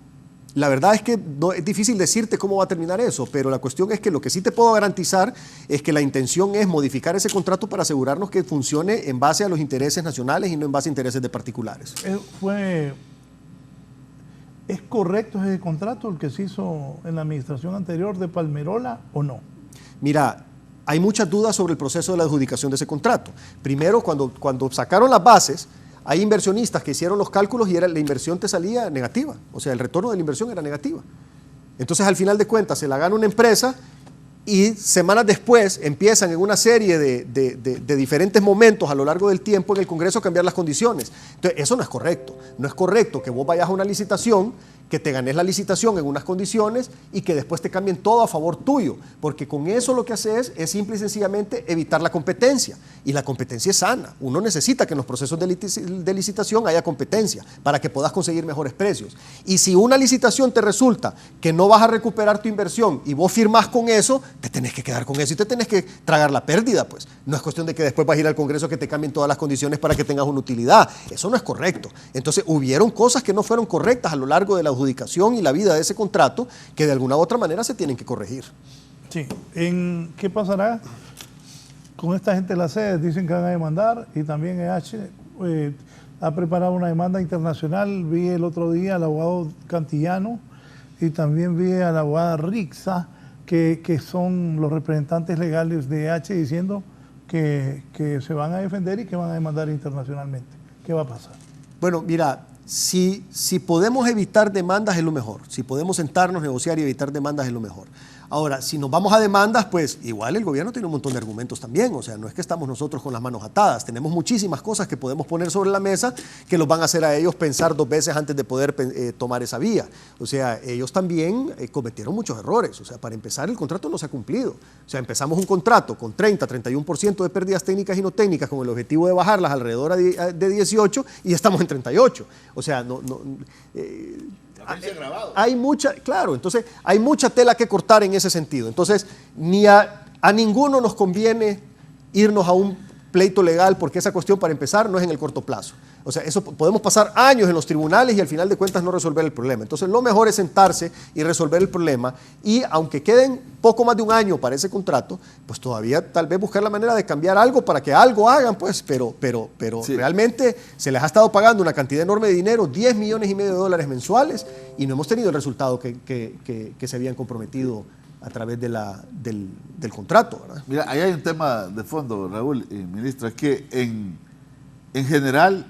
La verdad es que es difícil decirte cómo va a terminar eso, pero la cuestión es que lo que sí te puedo garantizar es que la intención es modificar ese contrato para asegurarnos que funcione en base a los intereses nacionales y no en base a intereses de particulares. Fue ¿Es correcto ese contrato, el que se hizo en la administración anterior de Palmerola o no? Mira, hay muchas dudas sobre el proceso de la adjudicación de ese contrato. Primero, cuando sacaron las bases, hay inversionistas que hicieron los cálculos y la inversión te salía negativa. O sea, el retorno de la inversión era negativa. Entonces, al final de cuentas, se la gana una empresa y semanas después empiezan en una serie de diferentes momentos a lo largo del tiempo en el Congreso a cambiar las condiciones. Entonces, eso no es correcto. No es correcto que vos vayas a una licitación, que te ganes la licitación en unas condiciones y que después te cambien todo a favor tuyo, porque con eso lo que haces es simple y sencillamente evitar la competencia, y la competencia es sana. Uno necesita que en los procesos de licitación haya competencia para que puedas conseguir mejores precios. Y si una licitación te resulta que no vas a recuperar tu inversión y vos firmás con eso, te tenés que quedar con eso y te tenés que tragar la pérdida, pues. No es cuestión de que después vas a ir al Congreso que te cambien todas las condiciones para que tengas una utilidad. Eso no es correcto. Entonces, hubieron cosas que no fueron correctas a lo largo de la adjudicación y la vida de ese contrato que de alguna u otra manera se tienen que corregir. Sí. ¿Qué pasará con esta gente de la sede? Dicen que van a demandar, y también EH ha preparado una demanda internacional. Vi el otro día al abogado Cantillano y también vi a la abogada Rixa, que son los representantes legales de EH, diciendo que se van a defender y que van a demandar internacionalmente. ¿Qué va a pasar? Bueno, mira, si podemos evitar demandas es lo mejor. Si podemos sentarnos, negociar y evitar demandas es lo mejor. Ahora, si nos vamos a demandas, pues igual el gobierno tiene un montón de argumentos también. O sea, no es que estamos nosotros con las manos atadas. Tenemos muchísimas cosas que podemos poner sobre la mesa que los van a hacer a ellos pensar dos veces antes de poder tomar esa vía. O sea, ellos también cometieron muchos errores. O sea, para empezar, el contrato no se ha cumplido. O sea, empezamos un contrato con 31% de pérdidas técnicas y no técnicas con el objetivo de bajarlas alrededor de 18 y estamos en 38. O sea, hay mucha, claro, entonces hay mucha tela que cortar en ese sentido. Entonces, ni a ninguno nos conviene irnos a un pleito legal, porque esa cuestión, para empezar, no es en el corto plazo. O sea, eso podemos pasar años en los tribunales y al final de cuentas no resolver el problema. Entonces, lo mejor es sentarse y resolver el problema, y aunque queden poco más de un año para ese contrato, pues todavía tal vez buscar la manera de cambiar algo para que algo hagan, pues, pero sí. Realmente se les ha estado pagando una cantidad enorme de dinero, $10,5 millones mensuales, y no hemos tenido el resultado que se habían comprometido a través del contrato, ¿verdad? Mira, ahí hay un tema de fondo, Raúl y ministra, es que en general,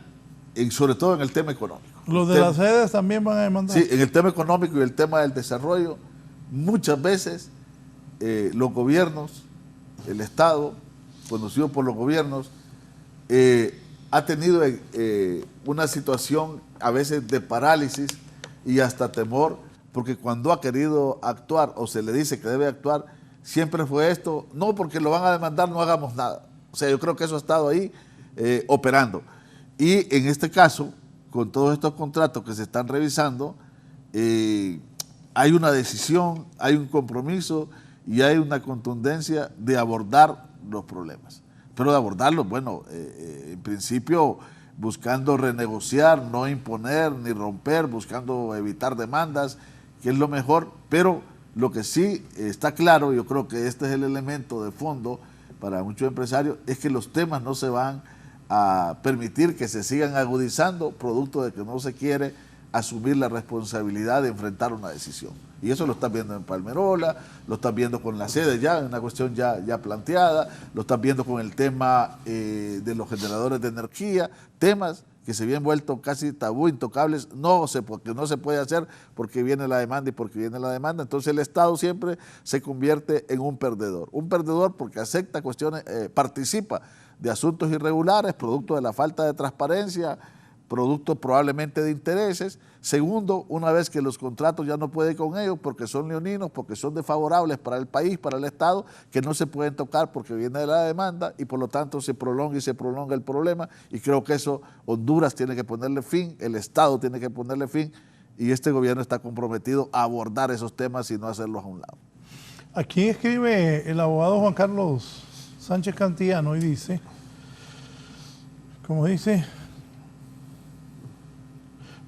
sobre todo en el tema económico. Los de las sedes también van a demandar. Sí, en el tema económico y el tema del desarrollo, muchas veces los gobiernos, el Estado, conducido por los gobiernos, ha tenido una situación a veces de parálisis y hasta temor, porque cuando ha querido actuar o se le dice que debe actuar, siempre fue esto: no, porque lo van a demandar, no hagamos nada. O sea, yo creo que eso ha estado ahí operando. Y en este caso, con todos estos contratos que se están revisando, hay una decisión, hay un compromiso y hay una contundencia de abordar los problemas. Pero de abordarlos, bueno, en principio buscando renegociar, no imponer ni romper, buscando evitar demandas, que es lo mejor. Pero lo que sí está claro, yo creo que este es el elemento de fondo para muchos empresarios, es que los temas no se van a permitir que se sigan agudizando, producto de que no se quiere asumir la responsabilidad de enfrentar una decisión. Y eso lo estás viendo en Palmerola, lo estás viendo con la sede ya, una cuestión ya planteada, lo estás viendo con el tema de los generadores de energía, temas que se habían vuelto casi tabú, intocables, porque no se puede hacer porque viene la demanda y porque viene la demanda. Entonces el Estado siempre se convierte en un perdedor porque acepta cuestiones, participa de asuntos irregulares, producto de la falta de transparencia, producto probablemente de intereses. Segundo, una vez que los contratos ya no pueden con ellos porque son leoninos, porque son desfavorables para el país, para el Estado, que no se pueden tocar porque viene de la demanda, y por lo tanto se prolonga el problema, y creo que eso Honduras tiene que ponerle fin, el Estado tiene que ponerle fin, y este gobierno está comprometido a abordar esos temas y no hacerlos a un lado. Aquí escribe el abogado Juan Carlos Sánchez Cantillano y dice, como dice,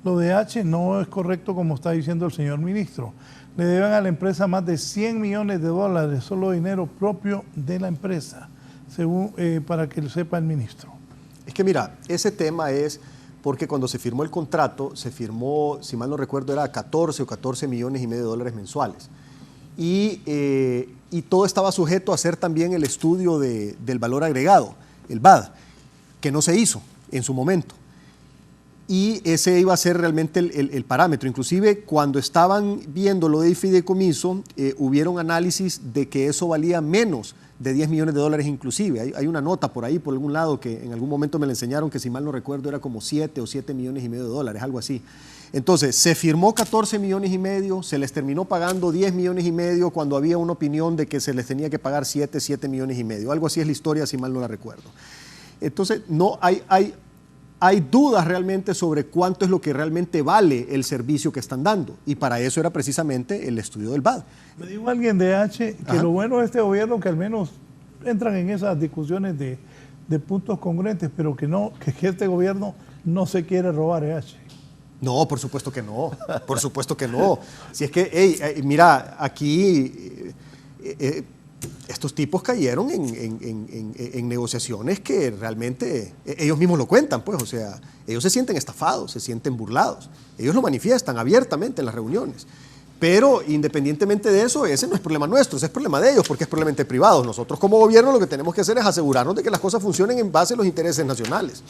lo de H no es correcto como está diciendo el señor ministro. Le deben a la empresa más de $100 millones, solo dinero propio de la empresa, según para que lo sepa el ministro. Es que mira, ese tema es porque cuando se firmó el contrato, se firmó, si mal no recuerdo, era 14 o 14 millones y medio de dólares mensuales. Y todo estaba sujeto a hacer también el estudio del valor agregado, el VAD, que no se hizo en su momento. Y ese iba a ser realmente el parámetro. Inclusive, cuando estaban viendo lo de fideicomiso, hubieron análisis de que eso valía menos de 10 millones de dólares inclusive. Hay una nota por ahí, por algún lado, que en algún momento me la enseñaron, que si mal no recuerdo era como 7 o 7 millones y medio de dólares, algo así. Entonces, se firmó 14 millones y medio, se les terminó pagando 10 millones y medio cuando había una opinión de que se les tenía que pagar 7 millones y medio. Algo así es la historia, si mal no la recuerdo. Entonces, no hay dudas realmente sobre cuánto es lo que realmente vale el servicio que están dando. Y para eso era precisamente el estudio del VAD. Me dijo alguien de H que lo bueno de este gobierno que al menos entran en esas discusiones de puntos congruentes, pero que este gobierno no se quiere robar H. No, por supuesto que no, por supuesto que no. Si es que, mira, aquí estos tipos cayeron en negociaciones que realmente ellos mismos lo cuentan, pues, o sea, ellos se sienten estafados, se sienten burlados, ellos lo manifiestan abiertamente en las reuniones. Pero independientemente de eso, ese no es problema nuestro, ese es problema de ellos, porque es problema de privados. Nosotros como gobierno lo que tenemos que hacer es asegurarnos de que las cosas funcionen en base a los intereses nacionales.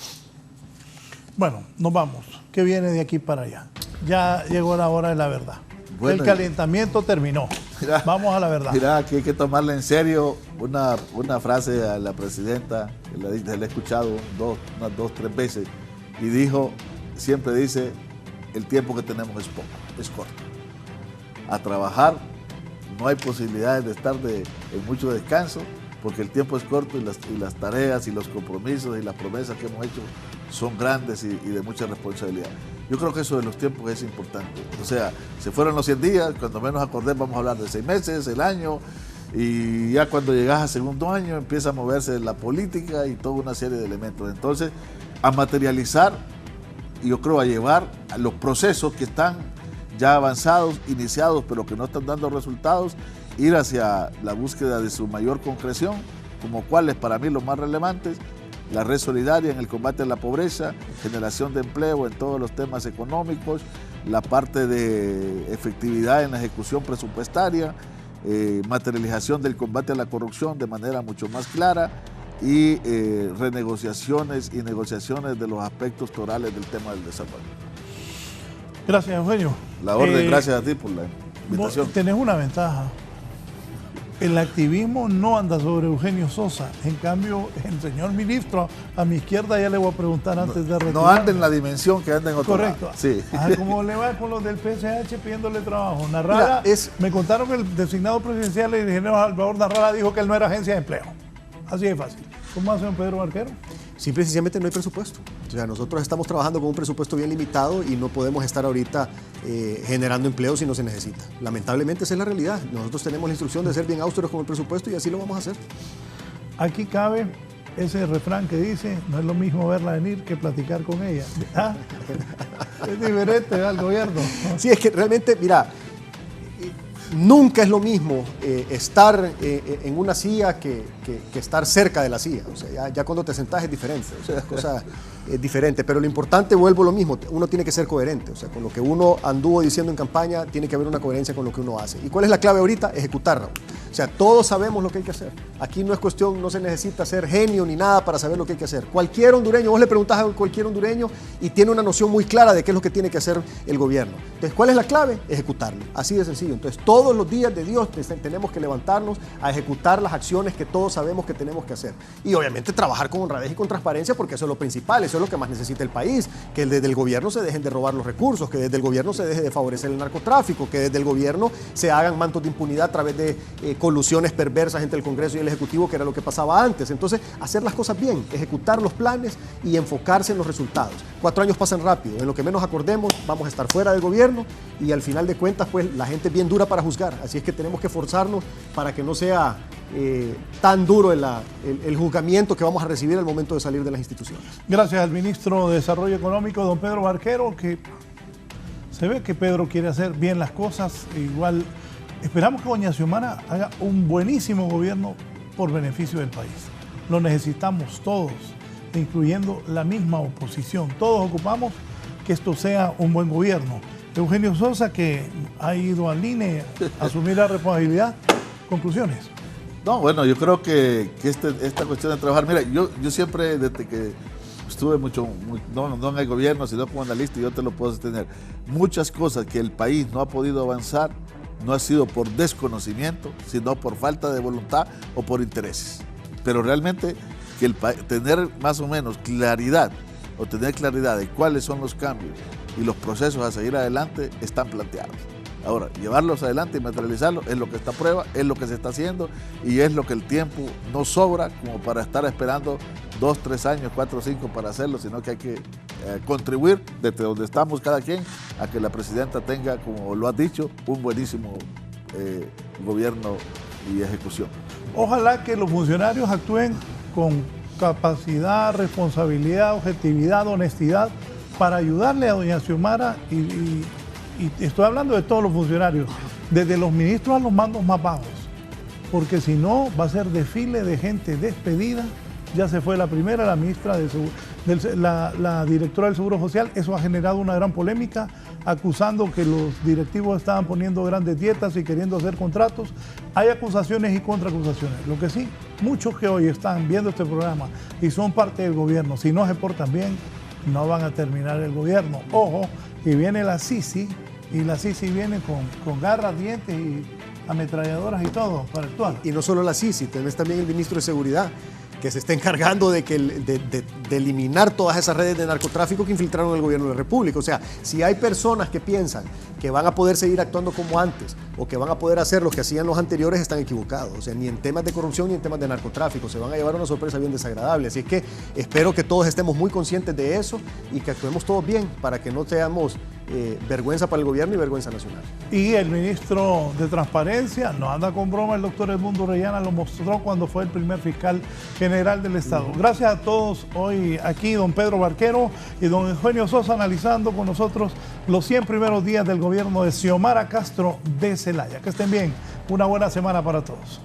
Bueno, nos vamos. ¿Qué viene de aquí para allá? Ya llegó la hora de la verdad. Bueno, el calentamiento terminó. Mira, vamos a la verdad. Mira, aquí hay que tomarle en serio una frase a la presidenta, que la he escuchado unas 2, 3 veces, y siempre dice, el tiempo que tenemos es poco, es corto. A trabajar, no hay posibilidades de estar en mucho descanso, porque el tiempo es corto y las tareas y los compromisos y las promesas que hemos hecho son grandes y de mucha responsabilidad. Yo creo que eso de los tiempos es importante. O sea, se fueron los 100 días, cuando menos acordé vamos a hablar de 6 meses, el año, y ya cuando llegas al segundo año empieza a moverse la política y toda una serie de elementos. Entonces, a materializar, y yo creo a llevar a los procesos que están ya avanzados, iniciados, pero que no están dando resultados, ir hacia la búsqueda de su mayor concreción, como cuáles para mí los más relevantes: la red solidaria en el combate a la pobreza, generación de empleo en todos los temas económicos, la parte de efectividad en la ejecución presupuestaria, materialización del combate a la corrupción de manera mucho más clara y renegociaciones y negociaciones de los aspectos torales del tema del desarrollo. Gracias, Eugenio. La orden, gracias a ti por la invitación. Tenés una ventaja. El activismo no anda sobre Eugenio Sosa. En cambio, el señor ministro a mi izquierda, ya le voy a preguntar antes de retirar. No anda en la dimensión que anda en otro Correcto. lado. Sí. ¿Cómo le va con los del PSH pidiéndole trabajo? Narrala, me contaron que el designado presidencial, el ingeniero Salvador Narrala, dijo que él no era agencia de empleo. Así de fácil. ¿Cómo hace don Pedro Barquero? Simple y sencillamente no hay presupuesto. O sea, nosotros estamos trabajando con un presupuesto bien limitado y no podemos estar ahorita generando empleo si no se necesita. Lamentablemente esa es la realidad. Nosotros tenemos la instrucción de ser bien austeros con el presupuesto y así lo vamos a hacer. Aquí cabe ese refrán que dice, no es lo mismo verla venir que platicar con ella. ¿Ah? Es diferente al gobierno. Sí, es que realmente, mira, nunca es lo mismo estar en una silla que estar cerca de la silla. O sea, ya cuando te sentás es diferente. O sea, es cosa diferente. Pero lo importante, vuelvo a lo mismo, uno tiene que ser coherente. O sea, con lo que uno anduvo diciendo en campaña, tiene que haber una coherencia con lo que uno hace. ¿Y cuál es la clave ahorita? Ejecutarla. O sea, todos sabemos lo que hay que hacer. Aquí no es cuestión, no se necesita ser genio ni nada para saber lo que hay que hacer. Cualquier hondureño, vos le preguntás a cualquier hondureño y tiene una noción muy clara de qué es lo que tiene que hacer el gobierno. Entonces, ¿cuál es la clave? Ejecutarlo. Así de sencillo. Entonces, todos los días de Dios tenemos que levantarnos a ejecutar las acciones que todos sabemos que tenemos que hacer. Y obviamente trabajar con honradez y con transparencia, porque eso es lo principal, eso es lo que más necesita el país. Que desde el gobierno se dejen de robar los recursos, que desde el gobierno se deje de favorecer el narcotráfico, que desde el gobierno se hagan mantos de impunidad a través de colusiones perversas entre el Congreso y el Ejecutivo, que era lo que pasaba antes. Entonces, hacer las cosas bien, ejecutar los planes y enfocarse en los resultados. 4 años pasan rápido, en lo que menos acordemos vamos a estar fuera del gobierno y al final de cuentas, pues la gente es bien dura para juzgar, así es que tenemos que forzarnos para que no sea tan duro el juzgamiento que vamos a recibir al momento de salir de las instituciones. Gracias al ministro de Desarrollo Económico, don Pedro Barquero, que se ve que Pedro quiere hacer bien las cosas. Igual esperamos que doña Xiomara haga un buenísimo gobierno por beneficio del país. Lo necesitamos todos. incluyendo la misma oposición. Todos ocupamos que esto sea un buen gobierno. Eugenio Sosa, que ha ido al INE a asumir la responsabilidad. Conclusiones. No, bueno, yo creo que esta cuestión de trabajar, mira, yo siempre desde que estuve no en el gobierno, sino como analista, y yo te lo puedo sostener, muchas cosas que el país no ha podido avanzar no ha sido por desconocimiento, sino por falta de voluntad o por intereses. Pero realmente que tener más o menos claridad o tener claridad de cuáles son los cambios y los procesos a seguir adelante están planteados. Ahora, llevarlos adelante y materializarlos es lo que está a prueba, es lo que se está haciendo y es lo que el tiempo no sobra como para estar esperando 2, 3 años, 4, 5 para hacerlo, sino que hay que contribuir desde donde estamos cada quien a que la presidenta tenga, como lo has dicho, un buenísimo gobierno y ejecución. Ojalá que los funcionarios actúen con capacidad, responsabilidad, objetividad, honestidad para ayudarle a doña Xiomara y estoy hablando de todos los funcionarios, desde los ministros a los mandos más bajos, porque si no va a ser desfile de gente despedida. Ya se fue la primera, la ministra la directora del Seguro Social. Eso ha generado una gran polémica, acusando que los directivos estaban poniendo grandes dietas y queriendo hacer contratos. Hay acusaciones y contraacusaciones. Lo que sí, muchos que hoy están viendo este programa y son parte del gobierno, si no se portan bien, no van a terminar el gobierno. Ojo, y viene la Sisi, y la Sisi viene con garras, dientes y ametralladoras y todo para actuar. Y no solo la Sisi, tenés también el ministro de Seguridad, que se está encargando de eliminar todas esas redes de narcotráfico que infiltraron el gobierno de la República. O sea, si hay personas que piensan que van a poder seguir actuando como antes o que van a poder hacer lo que hacían los anteriores, están equivocados. O sea, ni en temas de corrupción ni en temas de narcotráfico. Se van a llevar una sorpresa bien desagradable. Así es que espero que todos estemos muy conscientes de eso y que actuemos todos bien para que no seamos vergüenza para el gobierno y vergüenza nacional. Y el ministro de Transparencia, no anda con broma, el doctor Edmundo Orellana lo mostró cuando fue el primer fiscal general del Estado. Gracias a todos hoy aquí, don Pedro Barquero y don Eugenio Sosa, analizando con nosotros los 100 primeros días del gobierno de Xiomara Castro de Celaya. Que estén bien, una buena semana para todos.